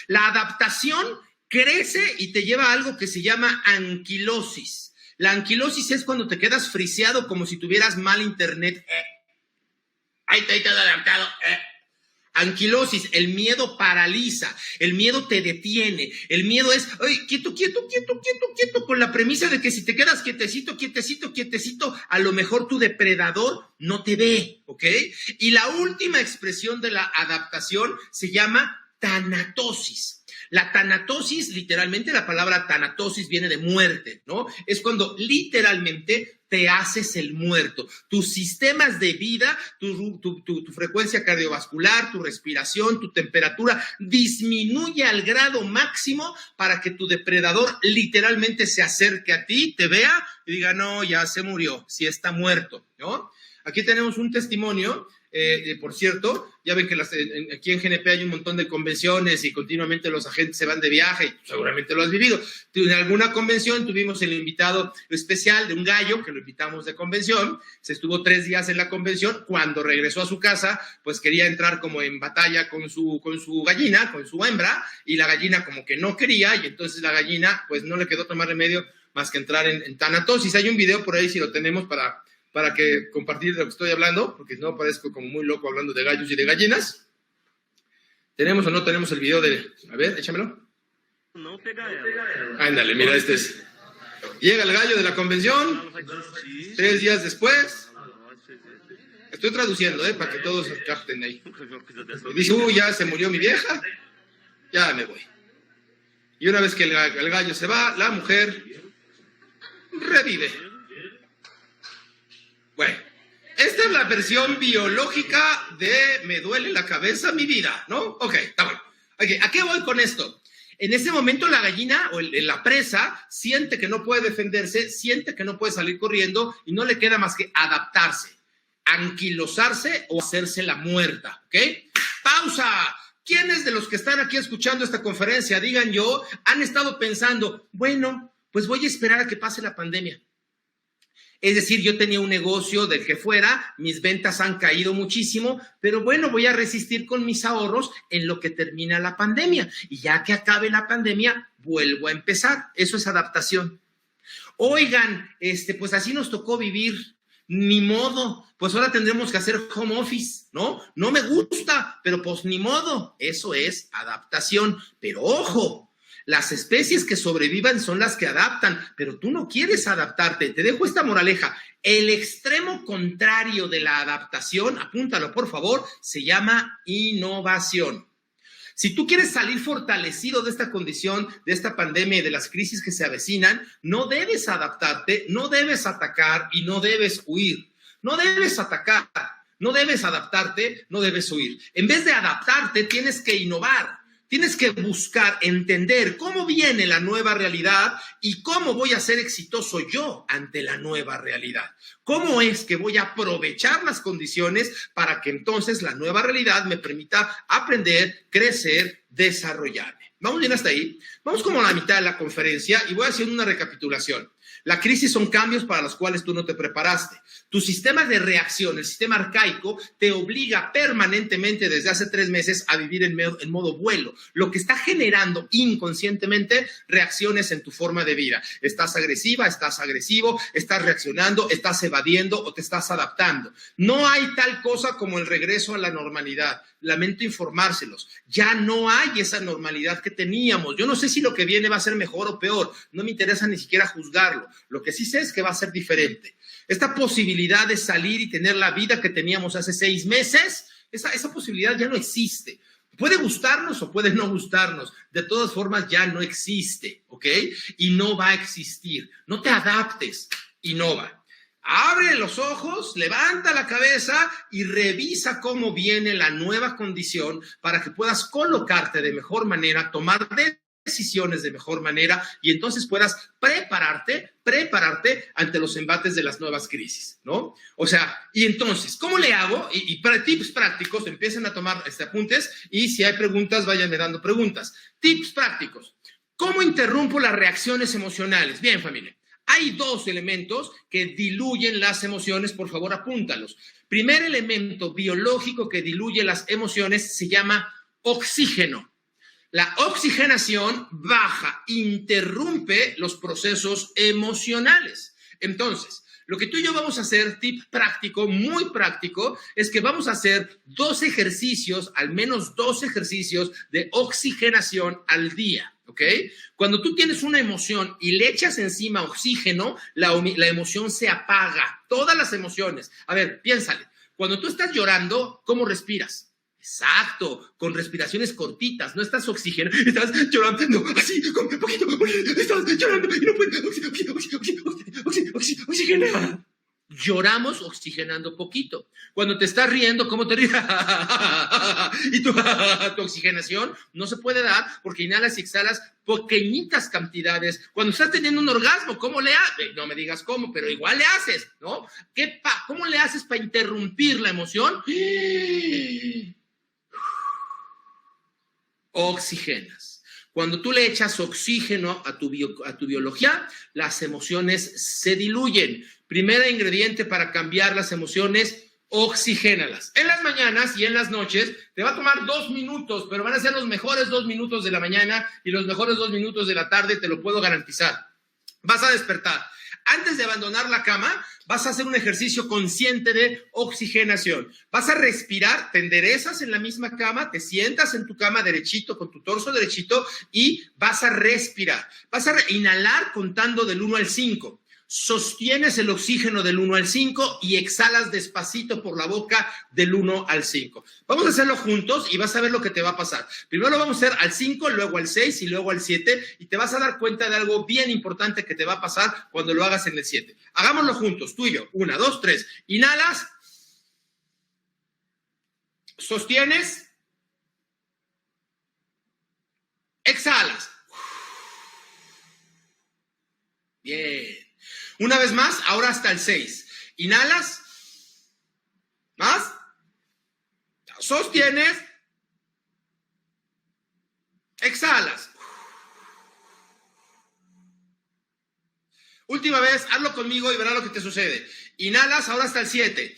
La adaptación crece y te lleva a algo que se llama anquilosis. La anquilosis es cuando te quedas friseado como si tuvieras mal internet. Ahí estoy todo adaptado. Anquilosis, el miedo paraliza, el miedo te detiene, el miedo es, ¡ay, quieto! Con la premisa de que si te quedas quietecito, a lo mejor tu depredador no te ve, ¿ok? Y la última expresión de la adaptación se llama tanatosis. La tanatosis, literalmente la palabra tanatosis viene de muerte, ¿no? Es cuando literalmente te haces el muerto. Tus sistemas de vida, tu frecuencia cardiovascular, tu respiración, tu temperatura disminuye al grado máximo para que tu depredador literalmente se acerque a ti, te vea y diga, no, ya se murió, sí está muerto, ¿no? Aquí tenemos un testimonio. Por cierto, ya ven que aquí en GNP hay un montón de convenciones y continuamente los agentes se van de viaje, y seguramente lo has vivido. En alguna convención tuvimos el invitado especial de un gallo, que lo invitamos de convención, se estuvo 3 días en la convención, cuando regresó a su casa, pues quería entrar como en batalla con su gallina, con su hembra, y la gallina como que no quería, y entonces la gallina pues no le quedó otro más remedio más que entrar en tanatosis. Hay un video por ahí, si lo tenemos, para que compartir de lo que estoy hablando, porque no parezco como muy loco hablando de gallos y de gallinas. ¿Tenemos o no tenemos el video de...? A ver, échamelo. Ándale, mira, este es... Llega el gallo de la convención, 3 días después. Estoy traduciendo, para que todos capten ahí. Y dice, ya se murió mi vieja, ya me voy. Y una vez que el gallo se va, la mujer revive. Bueno, esta es la versión biológica de me duele la cabeza, mi vida, ¿no? Ok, está bueno. Okay, ¿a qué voy con esto? En ese momento la gallina o la presa siente que no puede defenderse, siente que no puede salir corriendo y no le queda más que adaptarse, anquilosarse o hacerse la muerta, ¿ok? ¡Pausa! ¿Quiénes de los que están aquí escuchando esta conferencia, digan yo, han estado pensando, bueno, pues voy a esperar a que pase la pandemia? Es decir, yo tenía un negocio del que fuera, mis ventas han caído muchísimo, pero bueno, voy a resistir con mis ahorros en lo que termina la pandemia. Y ya que acabe la pandemia, vuelvo a empezar. Eso es adaptación. Oigan, pues así nos tocó vivir. Ni modo, pues ahora tendremos que hacer home office, ¿no? No me gusta, pero pues ni modo. Eso es adaptación. Pero ojo, las especies que sobrevivan son las que adaptan, pero tú no quieres adaptarte. Te dejo esta moraleja. El extremo contrario de la adaptación, apúntalo por favor, se llama innovación. Si tú quieres salir fortalecido de esta condición, de esta pandemia y de las crisis que se avecinan, no debes adaptarte, no debes atacar y no debes huir. No debes atacar, no debes adaptarte, no debes huir. En vez de adaptarte, tienes que innovar. Tienes que buscar, entender cómo viene la nueva realidad y cómo voy a ser exitoso yo ante la nueva realidad. ¿Cómo es que voy a aprovechar las condiciones para que entonces la nueva realidad me permita aprender, crecer, desarrollarme? ¿Vamos bien hasta ahí? Vamos como a la mitad de la conferencia y voy haciendo una recapitulación. La crisis son cambios para los cuales tú no te preparaste. Tu sistema de reacción, el sistema arcaico, te obliga permanentemente desde hace 3 meses a vivir en modo vuelo, lo que está generando inconscientemente reacciones en tu forma de vida. Estás agresiva, estás agresivo, estás reaccionando, estás evadiendo o te estás adaptando. No hay tal cosa como el regreso a la normalidad. Lamento informárselos. Ya no hay esa normalidad que teníamos. Yo no sé si lo que viene va a ser mejor o peor. No me interesa ni siquiera juzgarlo. Lo que sí sé es que va a ser diferente. Esta posibilidad de salir y tener la vida que teníamos hace 6 meses, esa posibilidad ya no existe. Puede gustarnos o puede no gustarnos. De todas formas, ya no existe, ¿ok? Y no va a existir. No te adaptes, innova. Abre los ojos, levanta la cabeza y revisa cómo viene la nueva condición para que puedas colocarte de mejor manera, tomar decisiones de mejor manera y entonces puedas prepararte ante los embates de las nuevas crisis, ¿no? O sea, y entonces, ¿cómo le hago? Y para tips prácticos, empiecen a tomar apuntes y si hay preguntas, váyanme dando preguntas. Tips prácticos. ¿Cómo interrumpo las reacciones emocionales? Bien, familia. Hay dos elementos que diluyen las emociones, por favor, apúntalos. Primer elemento biológico que diluye las emociones se llama oxígeno. La oxigenación baja, interrumpe los procesos emocionales. Entonces, lo que tú y yo vamos a hacer, tip práctico, muy práctico, es que vamos a hacer 2 ejercicios, al menos 2 ejercicios de oxigenación al día. ¿Ok? Cuando tú tienes una emoción y le echas encima oxígeno, la emoción se apaga. Todas las emociones. A ver, piénsale. Cuando tú estás llorando, ¿cómo respiras? Exacto, con respiraciones cortitas. No estás oxigenando, estás llorando así, con un poquito. Estás llorando y no puedes oxigenar. Lloramos oxigenando poquito. Cuando te estás riendo, ¿cómo te ríes? Y tu oxigenación no se puede dar porque inhalas y exhalas pequeñitas cantidades. Cuando estás teniendo un orgasmo, ¿cómo le haces? No me digas cómo, pero igual le haces, ¿no? ¿Cómo le haces para interrumpir la emoción? Oxigenas. Cuando tú le echas oxígeno a tu biología, las emociones se diluyen. Primer ingrediente para cambiar las emociones, oxigénalas. En las mañanas y en las noches te va a tomar 2 minutos, pero van a ser los mejores 2 minutos de la mañana y los mejores 2 minutos de la tarde, te lo puedo garantizar. Vas a despertar. Antes de abandonar la cama, vas a hacer un ejercicio consciente de oxigenación. Vas a respirar, te enderezas en la misma cama, te sientas en tu cama derechito, con tu torso derechito y vas a respirar. Vas a inhalar contando del 1 al 5. Sostienes el oxígeno del 1 al 5 y exhalas despacito por la boca del 1 al 5. Vamos a hacerlo juntos y vas a ver lo que te va a pasar. Primero lo vamos a hacer al 5, luego al 6 y luego al 7 y te vas a dar cuenta de algo bien importante que te va a pasar cuando lo hagas en el 7. Hagámoslo juntos, tú y yo. 1, 2, 3. Inhalas. Sostienes. Exhalas. Bien. Una vez más, ahora hasta el 6. Inhalas. Más. Sostienes. Exhalas. Última vez, hazlo conmigo y verás lo que te sucede. Inhalas, ahora hasta el 7.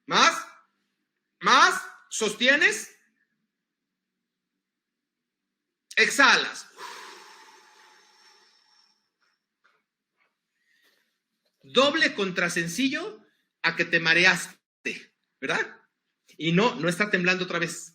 Más. Más. Sostienes. Exhalas. Doble contra sencillo a que te mareaste, ¿verdad? Y no está temblando otra vez.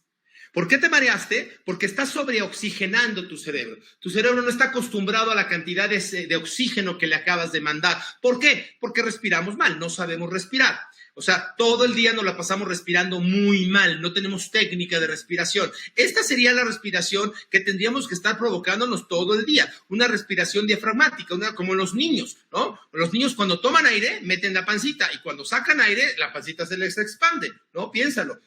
¿Por qué te mareaste? Porque estás sobreoxigenando tu cerebro. Tu cerebro no está acostumbrado a la cantidad de oxígeno que le acabas de mandar. ¿Por qué? Porque respiramos mal, no sabemos respirar. O sea, todo el día nos la pasamos respirando muy mal, no tenemos técnica de respiración. Esta sería la respiración que tendríamos que estar provocándonos todo el día, una respiración diafragmática, como los niños, ¿no? Los niños cuando toman aire, meten la pancita y cuando sacan aire, la pancita se les expande, ¿no? Piénsalo.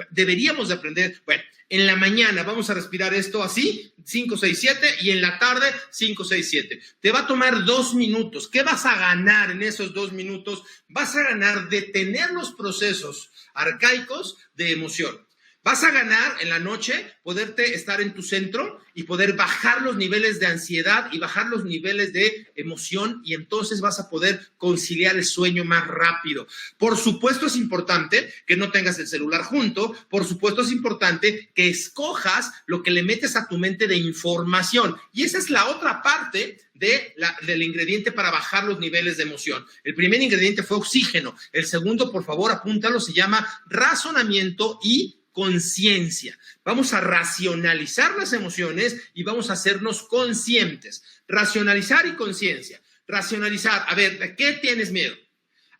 Deberíamos de aprender, bueno, en la mañana vamos a respirar esto así, 5, 6, 7, y en la tarde 5, 6, 7. Te va a tomar 2 minutos. ¿Qué vas a ganar en esos 2 minutos? Vas a ganar detener los procesos arcaicos de emoción. Vas a ganar en la noche poderte estar en tu centro y poder bajar los niveles de ansiedad y bajar los niveles de emoción y entonces vas a poder conciliar el sueño más rápido. Por supuesto es importante que no tengas el celular junto, por supuesto es importante que escojas lo que le metes a tu mente de información y esa es la otra parte del ingrediente para bajar los niveles de emoción. El primer ingrediente fue oxígeno, el segundo, por favor, apúntalo, se llama razonamiento y conciencia. Vamos a racionalizar las emociones y vamos a hacernos conscientes. Racionalizar y conciencia. Racionalizar, a ver, ¿de qué tienes miedo?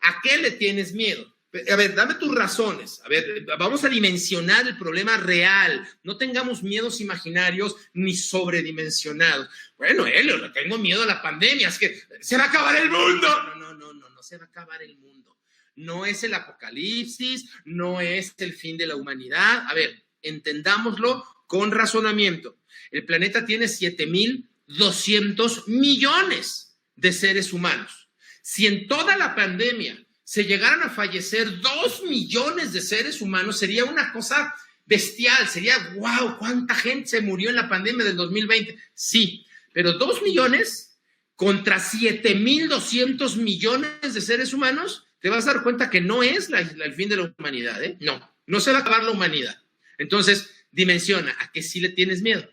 ¿A qué le tienes miedo? A ver, dame tus razones. A ver, vamos a dimensionar el problema real. No tengamos miedos imaginarios ni sobredimensionados. Bueno, Helio, le tengo miedo a la pandemia. Es que se va a acabar el mundo. No se va a acabar el mundo. No es el apocalipsis, no es el fin de la humanidad. A ver, entendámoslo con razonamiento. El planeta tiene 7.200 millones de seres humanos. Si en toda la pandemia se llegaran a fallecer 2 millones de seres humanos, sería una cosa bestial, sería, wow, ¿cuánta gente se murió en la pandemia del 2020? Sí, pero 2 millones contra 7.200 millones de seres humanos, te vas a dar cuenta que no es el fin de la humanidad, ¿eh? No se va a acabar la humanidad. Entonces, dimensiona, ¿a qué sí le tienes miedo?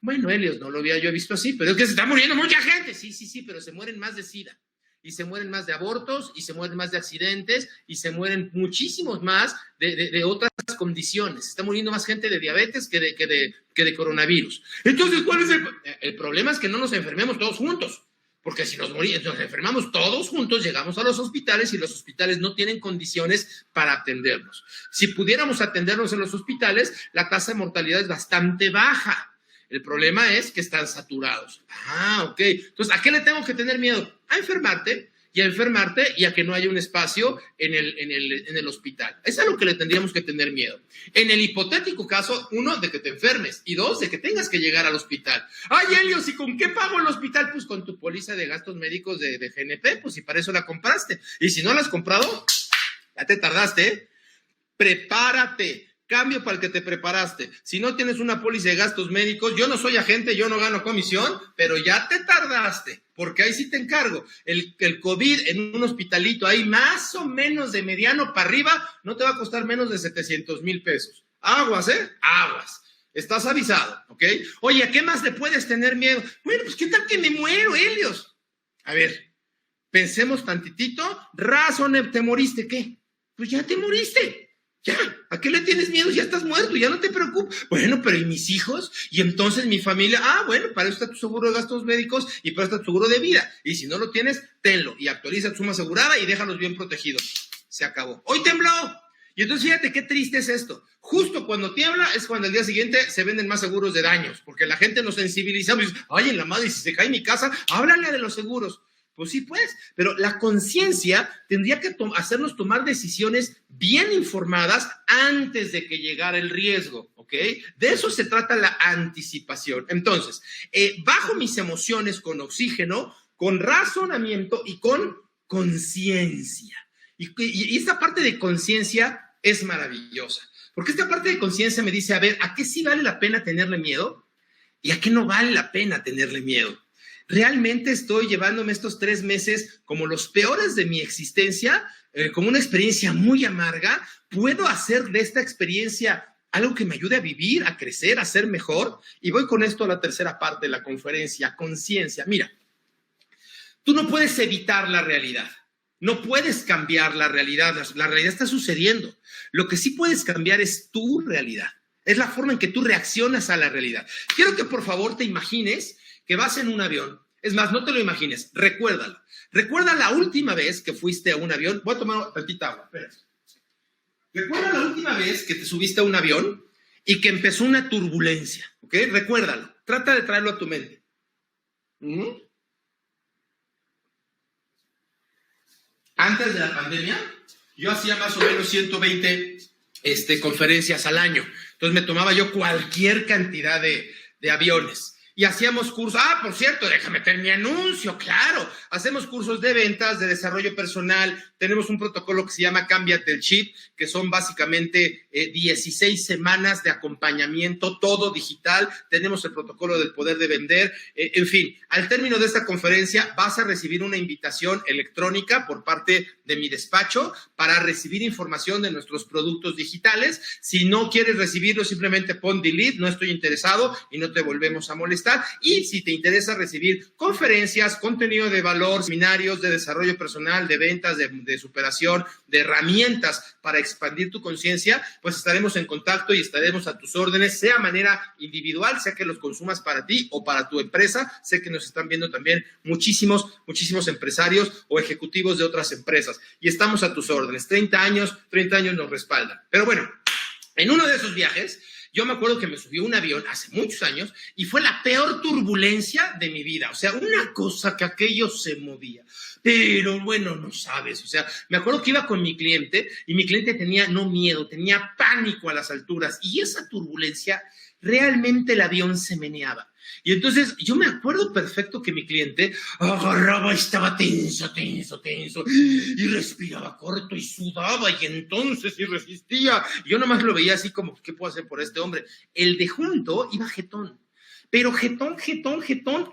Bueno, Helios, no lo había yo visto así, pero es que se está muriendo mucha gente. Sí, pero se mueren más de SIDA. Y se mueren más de abortos, y se mueren más de accidentes, y se mueren muchísimos más de otras condiciones. Se está muriendo más gente de diabetes que de coronavirus. Entonces, ¿cuál es el problema? Es que no nos enfermemos todos juntos. Porque si nos enfermamos todos juntos, llegamos a los hospitales y los hospitales no tienen condiciones para atendernos. Si pudiéramos atendernos en los hospitales, la tasa de mortalidad es bastante baja. El problema es que están saturados. Ok. Entonces, ¿a qué le tengo que tener miedo? A enfermarte y a que no haya un espacio en el hospital. Eso es a lo que le tendríamos que tener miedo. En el hipotético caso, 1, de que te enfermes, y 2, de que tengas que llegar al hospital. Ay, Helios, ¿y con qué pago el hospital? Pues con tu póliza de gastos médicos de GNP, pues si para eso la compraste. Y si no la has comprado, ya te tardaste, ¿eh? Prepárate. Cambio para el que te preparaste. Si no tienes una póliza de gastos médicos, yo no soy agente, yo no gano comisión, pero ya te tardaste, porque ahí sí te encargo. El COVID en un hospitalito ahí más o menos de mediano para arriba no te va a costar menos de 700,000 pesos. Aguas, aguas. Estás avisado, ¿ok? Oye, ¿a qué más le puedes tener miedo? Bueno, pues ¿qué tal que me muero, Helios? A ver, pensemos tantitito. Razón, ¿te moriste qué? Pues ya te moriste. Ya, ¿a qué le tienes miedo? Ya estás muerto, ya no te preocupes. Bueno, pero ¿y mis hijos? Y entonces mi familia, bueno, para eso está tu seguro de gastos médicos y para eso está tu seguro de vida. Y si no lo tienes, tenlo y actualiza tu suma asegurada y déjalos bien protegidos. Se acabó. Hoy tembló. Y entonces fíjate qué triste es esto. Justo cuando tiembla es cuando al día siguiente se venden más seguros de daños, porque la gente nos sensibiliza y dice, ay, en la madre, si se cae mi casa, háblale de los seguros. Pues sí, pues, pero la conciencia tendría que hacernos tomar decisiones bien informadas antes de que llegara el riesgo, ¿ok? De eso se trata la anticipación. Entonces, bajo mis emociones con oxígeno, con razonamiento y con conciencia. Y esta parte de conciencia es maravillosa, porque esta parte de conciencia me dice, a ver, ¿a qué sí vale la pena tenerle miedo? ¿Y a qué no vale la pena tenerle miedo? ¿Realmente estoy llevándome estos 3 meses como los peores de mi existencia, como una experiencia muy amarga? ¿Puedo hacer de esta experiencia algo que me ayude a vivir, a crecer, a ser mejor? Y voy con esto a la tercera parte de la conferencia, conciencia. Mira, tú no puedes evitar la realidad, no puedes cambiar la realidad está sucediendo. Lo que sí puedes cambiar es tu realidad, es la forma en que tú reaccionas a la realidad. Quiero que por favor te imagines que vas en un avión. Es más, no te lo imagines, recuérdalo. Recuerda la última vez que fuiste a un avión. Voy a tomar tantita agua, espera. Recuerda la última vez que te subiste a un avión y que empezó una turbulencia, ¿ok? Recuérdalo, trata de traerlo a tu mente. Antes de la pandemia, yo hacía más o menos 120 conferencias al año. Entonces me tomaba yo cualquier cantidad de aviones. Y hacíamos cursos, por cierto, déjame meter mi anuncio, claro, hacemos cursos de ventas, de desarrollo personal, tenemos un protocolo que se llama Cámbiate el Chip, que son básicamente 16 semanas de acompañamiento, todo digital, tenemos el protocolo del poder de vender, en fin, al término de esta conferencia vas a recibir una invitación electrónica por parte de mi despacho para recibir información de nuestros productos digitales. Si no quieres recibirlo, simplemente pon delete, no estoy interesado y no te volvemos a molestar. estar. Y si te interesa recibir conferencias, contenido de valor, seminarios de desarrollo personal, de ventas, de superación, de herramientas para expandir tu conciencia, pues estaremos en contacto y estaremos a tus órdenes, sea manera individual, sea que los consumas para ti o para tu empresa. Sé que nos están viendo también muchísimos empresarios o ejecutivos de otras empresas y estamos a tus órdenes. 30 años nos respaldan. Pero bueno, en uno de esos viajes, yo me acuerdo que me subí a un avión hace muchos años y fue la peor turbulencia de mi vida. O sea, una cosa que aquello se movía. Pero bueno, no sabes. O sea, me acuerdo que iba con mi cliente y mi cliente tenía no miedo, tenía pánico a las alturas. Y esa turbulencia, realmente el avión se meneaba. Y entonces yo me acuerdo perfecto que mi cliente agarraba, estaba tenso, y respiraba corto y sudaba, y entonces y resistía. Yo nomás lo veía así como, ¿qué puedo hacer por este hombre? El de junto iba jetón. Pero jetón,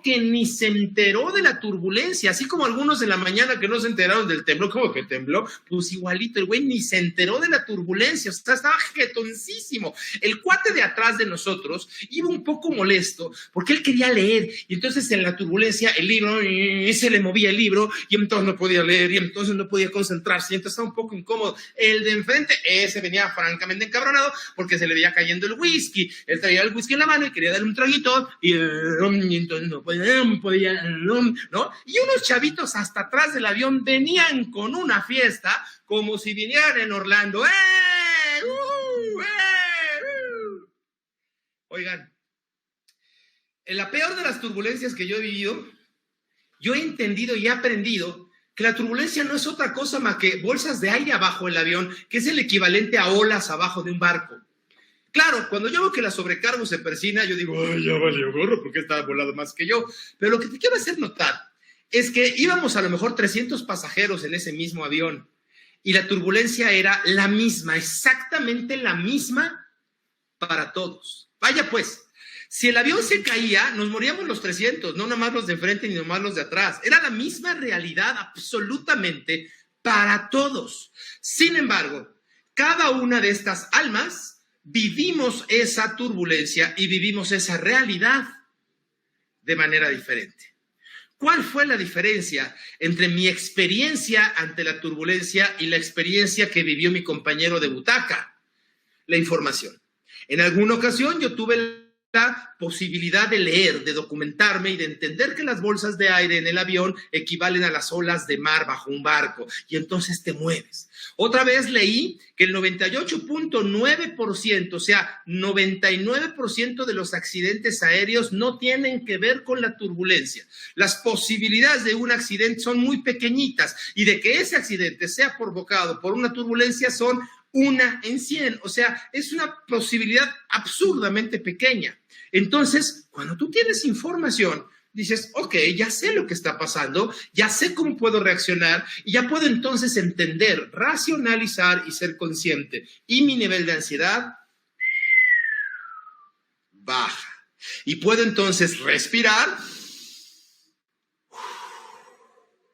que ni se enteró de la turbulencia, así como algunos en la mañana que no se enteraron del temblor. ¿Cómo que tembló? Pues igualito, el güey ni se enteró de la turbulencia, o sea, estaba jetoncísimo. El cuate de atrás de nosotros iba un poco molesto, porque él quería leer, y entonces en la turbulencia el libro, se le movía el libro, y entonces no podía leer, y entonces no podía concentrarse, y entonces estaba un poco incómodo. El de enfrente, ese venía francamente encabronado, porque se le veía cayendo el whisky. Él traía el whisky en la mano y quería darle un traguito, y entonces no podía, ¿no? Y unos chavitos hasta atrás del avión venían con una fiesta como si vinieran en Orlando. Oigan, en la peor de las turbulencias que yo he vivido, yo he entendido y he aprendido que la turbulencia no es otra cosa más que bolsas de aire abajo del avión, que es el equivalente a olas abajo de un barco. Claro, cuando yo veo que la sobrecargo se persina, yo digo, ay, ya valió gorro, porque estaba volado más que yo. Pero lo que te quiero hacer notar es que íbamos a lo mejor 300 pasajeros en ese mismo avión y la turbulencia era la misma, exactamente la misma para todos. Vaya pues, si el avión se caía, nos moríamos los 300, no nomás los de enfrente ni nomás los de atrás. Era la misma realidad absolutamente para todos. Sin embargo, cada una de estas almas vivimos esa turbulencia y vivimos esa realidad de manera diferente. ¿Cuál fue la diferencia entre mi experiencia ante la turbulencia y la experiencia que vivió mi compañero de butaca? La información. En alguna ocasión yo tuve la posibilidad de leer, de documentarme y de entender que las bolsas de aire en el avión equivalen a las olas de mar bajo un barco, y entonces te mueves. Otra vez leí que el 98.9%, o sea, 99% de los accidentes aéreos no tienen que ver con la turbulencia. Las posibilidades de un accidente son muy pequeñitas, y de que ese accidente sea provocado por una turbulencia son 1 en 100, o sea, es una posibilidad absurdamente pequeña. Entonces, cuando tú tienes información, dices, ok, ya sé lo que está pasando, ya sé cómo puedo reaccionar y ya puedo entonces entender, racionalizar y ser consciente. Y mi nivel de ansiedad baja. Y puedo entonces respirar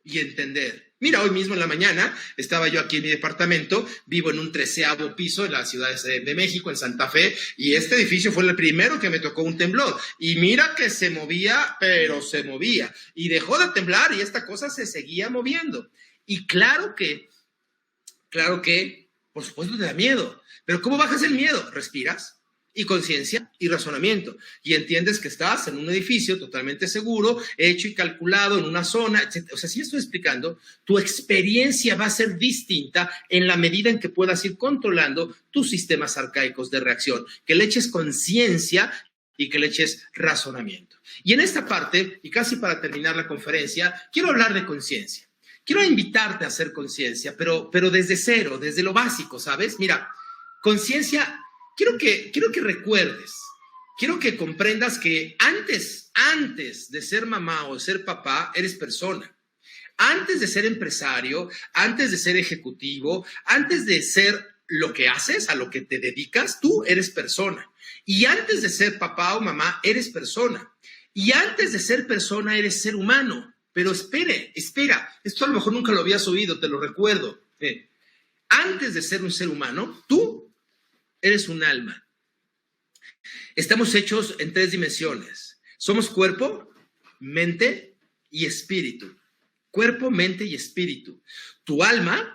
y entender. Mira, hoy mismo en la mañana estaba yo aquí en mi departamento, vivo en un 13º piso en la Ciudad de México, en Santa Fe, y este edificio fue el primero que me tocó un temblor. Y mira que se movía, pero se movía. Y dejó de temblar y esta cosa se seguía moviendo. Y claro que, por supuesto te da miedo. Pero ¿cómo bajas el miedo? Respiras. Y conciencia y razonamiento. Y entiendes que estás en un edificio totalmente seguro, hecho y calculado en una zona, etc. O sea, si estoy explicando, tu experiencia va a ser distinta en la medida en que puedas ir controlando tus sistemas arcaicos de reacción. Que le eches conciencia y que le eches razonamiento. Y en esta parte, y casi para terminar la conferencia, quiero hablar de conciencia. Quiero invitarte a hacer conciencia, pero desde cero, desde lo básico, ¿sabes? Mira, conciencia... Quiero que recuerdes, quiero que comprendas que antes de ser mamá o de ser papá, eres persona. Antes de ser empresario, antes de ser ejecutivo, antes de ser lo que haces, a lo que te dedicas, tú eres persona. Y antes de ser papá o mamá, eres persona. Y antes de ser persona, eres ser humano. Pero espera, esto a lo mejor nunca lo habías oído, te lo recuerdo. Antes de ser un ser humano, tú eres un alma. Estamos hechos en 3 dimensiones. Somos cuerpo, mente y espíritu. Cuerpo, mente y espíritu. Tu alma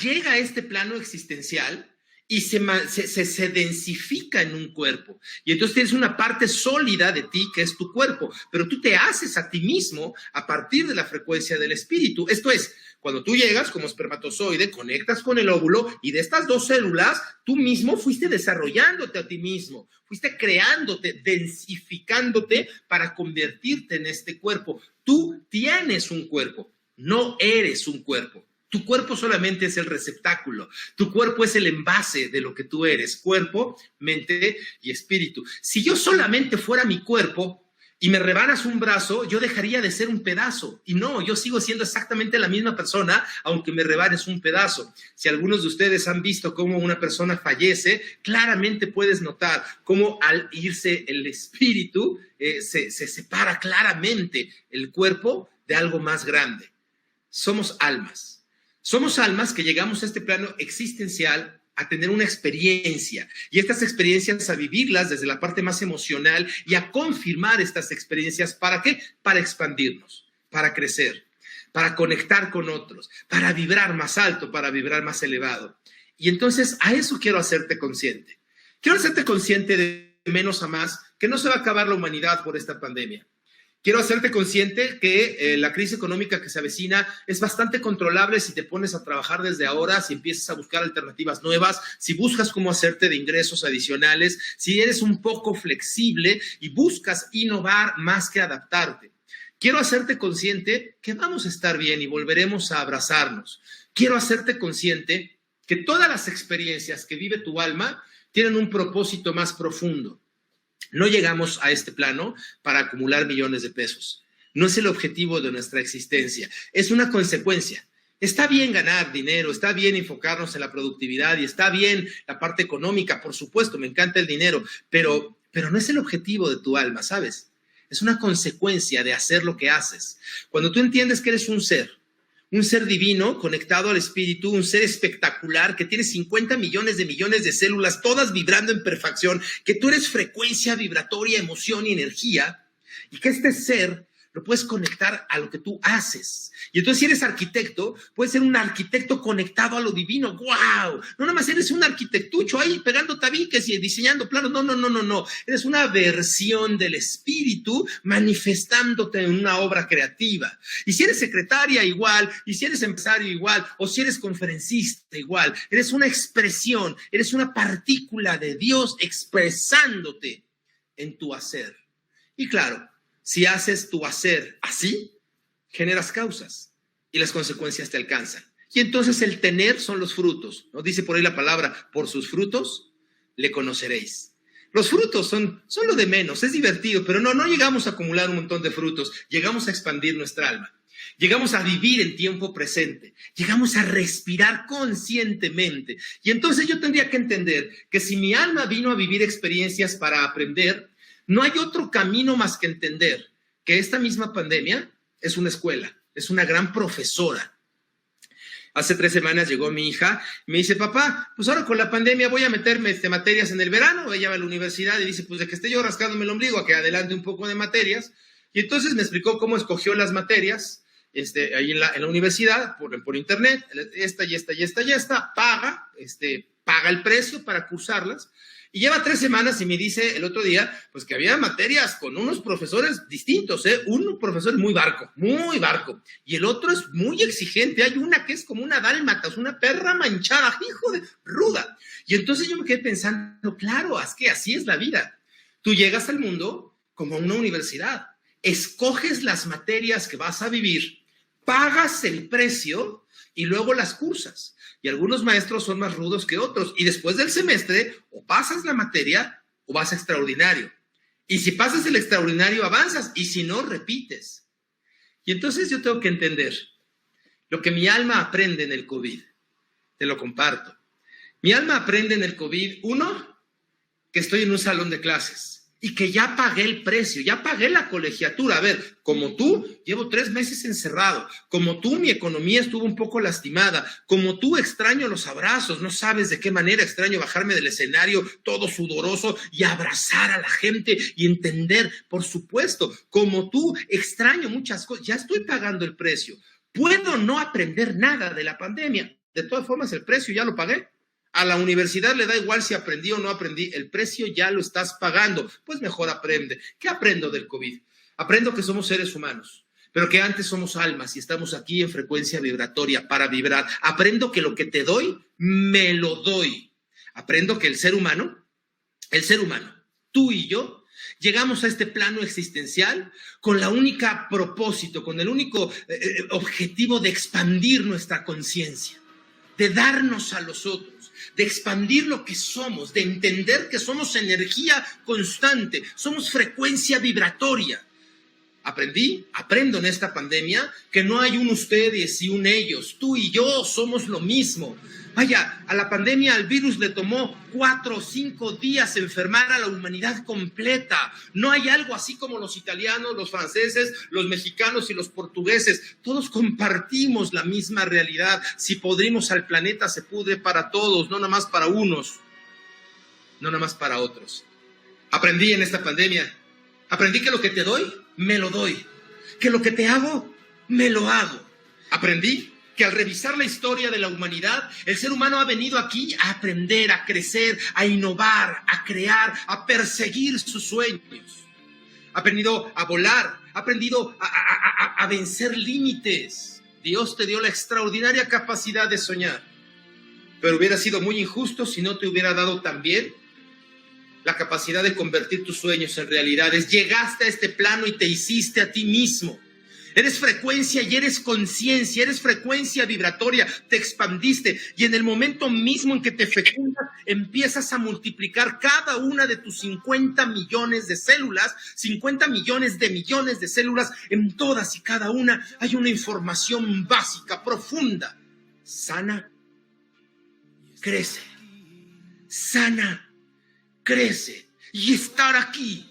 llega a este plano existencial y se densifica en un cuerpo. Y entonces tienes una parte sólida de ti que es tu cuerpo, pero tú te haces a ti mismo a partir de la frecuencia del espíritu. Esto es, cuando tú llegas como espermatozoide, conectas con el óvulo y de estas dos células, tú mismo fuiste desarrollándote a ti mismo, fuiste creándote, densificándote para convertirte en este cuerpo. Tú tienes un cuerpo, no eres un cuerpo. Tu cuerpo solamente es el receptáculo. Tu cuerpo es el envase de lo que tú eres. Cuerpo, mente y espíritu. Si yo solamente fuera mi cuerpo y me rebanas un brazo, yo dejaría de ser un pedazo. Y no, yo sigo siendo exactamente la misma persona, aunque me rebanes un pedazo. Si algunos de ustedes han visto cómo una persona fallece, claramente puedes notar cómo al irse el espíritu se separa claramente el cuerpo de algo más grande. Somos almas. Somos almas que llegamos a este plano existencial a tener una experiencia y estas experiencias a vivirlas desde la parte más emocional y a confirmar estas experiencias. ¿Para qué? Para expandirnos, para crecer, para conectar con otros, para vibrar más alto, para vibrar más elevado. Y entonces a eso quiero hacerte consciente. Quiero hacerte consciente de menos a más, que no se va a acabar la humanidad por esta pandemia. Quiero hacerte consciente que la crisis económica que se avecina es bastante controlable si te pones a trabajar desde ahora, si empiezas a buscar alternativas nuevas, si buscas cómo hacerte de ingresos adicionales, si eres un poco flexible y buscas innovar más que adaptarte. Quiero hacerte consciente que vamos a estar bien y volveremos a abrazarnos. Quiero hacerte consciente que todas las experiencias que vive tu alma tienen un propósito más profundo. No llegamos a este plano para acumular millones de pesos. No es el objetivo de nuestra existencia. Es una consecuencia. Está bien ganar dinero, está bien enfocarnos en la productividad y está bien la parte económica, por supuesto, me encanta el dinero, pero no es el objetivo de tu alma, ¿sabes? Es una consecuencia de hacer lo que haces. Cuando tú entiendes que eres un ser divino conectado al espíritu, un ser espectacular que tiene 50 millones de células, todas vibrando en perfección, que tú eres frecuencia vibratoria, emoción y energía, y que este ser lo puedes conectar a lo que tú haces. Y entonces si eres arquitecto, puedes ser un arquitecto conectado a lo divino. ¡Guau! No nada más eres un arquitectucho ahí pegando tabiques y diseñando planos. No. Eres una versión del espíritu manifestándote en una obra creativa. Y si eres secretaria, igual. Y si eres empresario, igual. O si eres conferencista, igual. Eres una expresión, eres una partícula de Dios expresándote en tu hacer. Y claro, si haces tu hacer así, generas causas y las consecuencias te alcanzan. Y entonces el tener son los frutos, ¿no? Dice por ahí la palabra, por sus frutos le conoceréis. Los frutos son lo de menos, es divertido, pero no llegamos a acumular un montón de frutos, llegamos a expandir nuestra alma. Llegamos a vivir en tiempo presente, llegamos a respirar conscientemente. Y entonces yo tendría que entender que si mi alma vino a vivir experiencias para aprender, no hay otro camino más que entender que esta misma pandemia es una escuela, es una gran profesora. Hace 3 semanas llegó mi hija y me dice, papá, pues ahora con la pandemia voy a meterme materias en el verano. Ella va a la universidad y dice, pues de que esté yo rascándome el ombligo a que adelante un poco de materias. Y entonces me explicó cómo escogió las materias ahí en la universidad, por internet, esta, paga el precio para cursarlas. Y lleva 3 semanas y me dice el otro día, pues que había materias con unos profesores distintos, un profesor muy barco, y el otro es muy exigente. Hay una que es como una dálmata, es una perra manchada, hijo de ruda. Y entonces yo me quedé pensando, claro, es que así es la vida. Tú llegas al mundo como a una universidad, escoges las materias que vas a vivir, pagas el precio y luego las cursas. Y algunos maestros son más rudos que otros. Y después del semestre, o pasas la materia o vas a extraordinario. Y si pasas el extraordinario, avanzas. Y si no, repites. Y entonces yo tengo que entender lo que mi alma aprende en el COVID. Te lo comparto. Mi alma aprende en el COVID, 1, que estoy en un salón de clases. y que ya pagué el precio, ya pagué la colegiatura. A ver, como tú, llevo 3 meses encerrado. Como tú, mi economía estuvo un poco lastimada. Como tú, extraño los abrazos. No sabes de qué manera extraño bajarme del escenario todo sudoroso y abrazar a la gente y entender, por supuesto. Como tú, extraño muchas cosas. Ya estoy pagando el precio. Puedo no aprender nada de la pandemia. De todas formas, el precio ya lo pagué. A la universidad le da igual si aprendí o no aprendí, el precio ya lo estás pagando, pues mejor aprende. ¿Qué aprendo del COVID? Aprendo que somos seres humanos, pero que antes somos almas y estamos aquí en frecuencia vibratoria para vibrar. Aprendo que lo que te doy, me lo doy. Aprendo que el ser humano, tú y yo, llegamos a este plano existencial con la única propósito, con el único objetivo de expandir nuestra conciencia, de darnos a los otros, de expandir lo que somos, de entender que somos energía constante, somos frecuencia vibratoria. Aprendo en esta pandemia que no hay un ustedes y un ellos, tú y yo somos lo mismo. Vaya, a la pandemia, al virus le tomó 4 o 5 días enfermar a la humanidad completa. No hay algo así como los italianos, los franceses, los mexicanos y los portugueses. Todos compartimos la misma realidad. Si podrimos al planeta, se pudre para todos, no nada más para unos, no nada más para otros. Aprendí en esta pandemia. Aprendí que lo que te doy, me lo doy. Que lo que te hago, me lo hago. Aprendí que al revisar la historia de la humanidad, el ser humano ha venido aquí a aprender, a crecer, a innovar, a crear, a perseguir sus sueños. Ha aprendido a volar, ha aprendido a vencer límites. Dios te dio la extraordinaria capacidad de soñar, pero hubiera sido muy injusto si no te hubiera dado también la capacidad de convertir tus sueños en realidades. Llegaste a este plano y te hiciste a ti mismo. Eres frecuencia y eres conciencia, eres frecuencia vibratoria, te expandiste y en el momento mismo en que te fecundas empiezas a multiplicar cada una de tus 50 millones de células, 50 millones de células, en todas y cada una hay una información básica, profunda. Sana, crece, sana, crece y estar aquí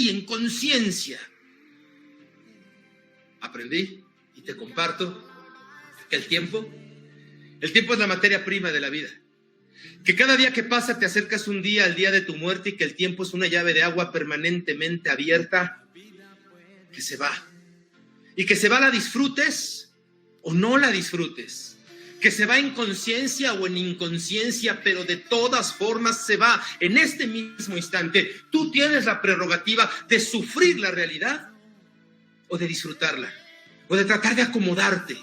en conciencia. Aprendí y te comparto que el tiempo es la materia prima de la vida. Que cada día que pasa te acercas un día al día de tu muerte y que el tiempo es una llave de agua permanentemente abierta que se va. Y que se va, la disfrutes o no la disfrutes. Que se va en conciencia o en inconsciencia, pero de todas formas se va. En este mismo instante, tú tienes la prerrogativa de sufrir la realidad o de disfrutarla, o de tratar de acomodarte,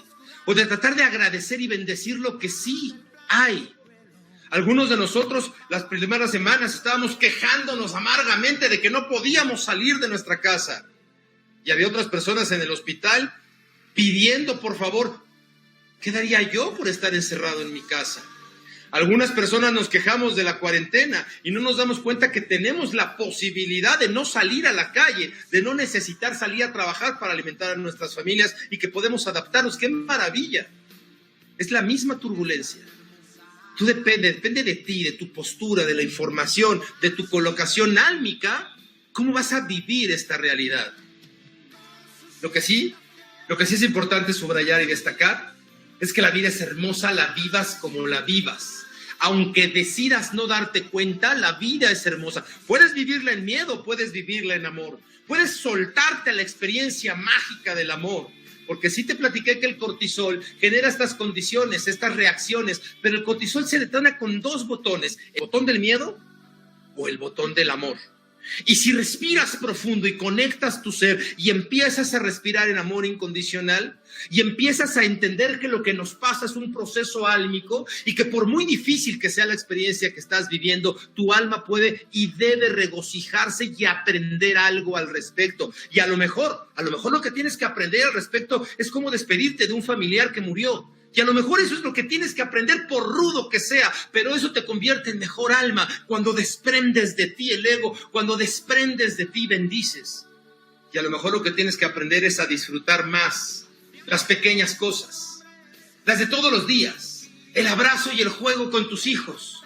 o de tratar de agradecer y bendecir lo que sí hay. Algunos de nosotros las primeras semanas estábamos quejándonos amargamente de que no podíamos salir de nuestra casa. Y había otras personas en el hospital pidiendo, por favor, ¿qué daría yo por estar encerrado en mi casa? Algunas personas nos quejamos de la cuarentena y no nos damos cuenta que tenemos la posibilidad de no salir a la calle, de no necesitar salir a trabajar para alimentar a nuestras familias y que podemos adaptarnos. ¡Qué maravilla! Es la misma turbulencia. Tú depende de ti, de tu postura, de la información, de tu colocación álmica, cómo vas a vivir esta realidad. Lo que sí es importante subrayar y destacar es que la vida es hermosa, la vivas como la vivas. Aunque decidas no darte cuenta, la vida es hermosa. Puedes vivirla en miedo, puedes vivirla en amor. Puedes soltarte a la experiencia mágica del amor. Porque sí te platiqué que el cortisol genera estas condiciones, estas reacciones, pero el cortisol se detona con 2 botones, el botón del miedo o el botón del amor. Y si respiras profundo y conectas tu ser y empiezas a respirar en amor incondicional y empiezas a entender que lo que nos pasa es un proceso álmico y que por muy difícil que sea la experiencia que estás viviendo, tu alma puede y debe regocijarse y aprender algo al respecto. Y a lo mejor lo que tienes que aprender al respecto es cómo despedirte de un familiar que murió. Y a lo mejor eso es lo que tienes que aprender, por rudo que sea, pero eso te convierte en mejor alma cuando desprendes de ti el ego, cuando desprendes de ti bendices. Y a lo mejor lo que tienes que aprender es a disfrutar más las pequeñas cosas, las de todos los días, el abrazo y el juego con tus hijos,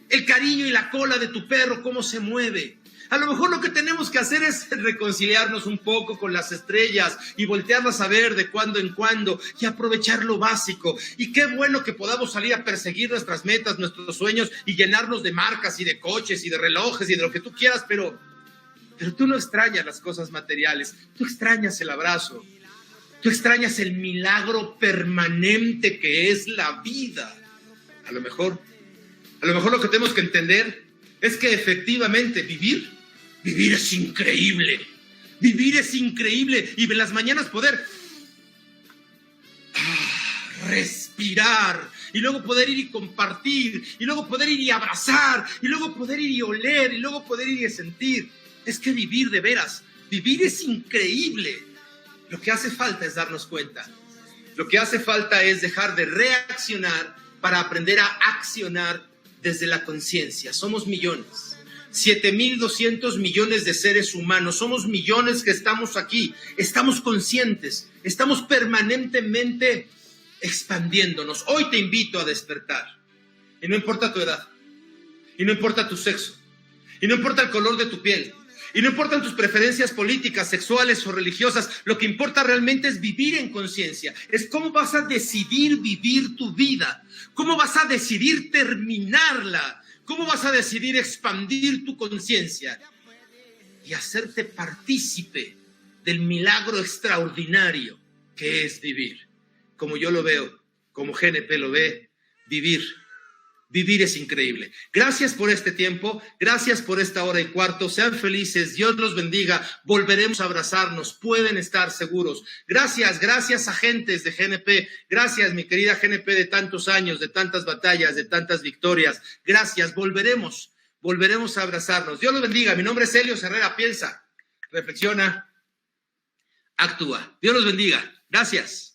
el cariño y la cola de tu perro, cómo se mueve, A lo mejor lo que tenemos que hacer es reconciliarnos un poco con las estrellas y voltearlas a ver de cuando en cuando y aprovechar lo básico. Y qué bueno que podamos salir a perseguir nuestras metas, nuestros sueños y llenarnos de marcas y de coches y de relojes y de lo que tú quieras, pero tú no extrañas las cosas materiales, tú extrañas el abrazo, tú extrañas el milagro permanente que es la vida. A lo mejor lo que tenemos que entender es que efectivamente vivir es increíble. Vivir es increíble y en las mañanas poder respirar y luego poder ir y compartir y luego poder ir y abrazar y luego poder ir y oler y luego poder ir y sentir. Es que vivir de veras, vivir es increíble. Lo que hace falta es darnos cuenta. Lo que hace falta es dejar de reaccionar para aprender a accionar desde la conciencia. Somos millones, 7.200 millones de seres humanos. Somos millones que estamos aquí. Estamos conscientes, estamos permanentemente expandiéndonos. Hoy te invito a despertar. Y no importa tu edad, y no importa tu sexo, y no importa el color de tu piel, y no importan tus preferencias políticas, sexuales o religiosas. Lo que importa realmente es vivir en conciencia. Es cómo vas a decidir vivir tu vida. Cómo vas a decidir terminarla. Cómo vas a decidir expandir tu conciencia y hacerte partícipe del milagro extraordinario que es vivir. Como yo lo veo, como GNP lo ve, vivir es increíble. Gracias por este tiempo, gracias por esta hora y cuarto. Sean felices, Dios los bendiga. Volveremos a abrazarnos, pueden estar seguros. Gracias agentes de GNP. Gracias, mi querida GNP de tantos años, de tantas batallas, de tantas victorias. Gracias, volveremos a abrazarnos. Dios los bendiga. Mi nombre es Helios Herrera. Piensa, reflexiona, actúa. Dios los bendiga. Gracias.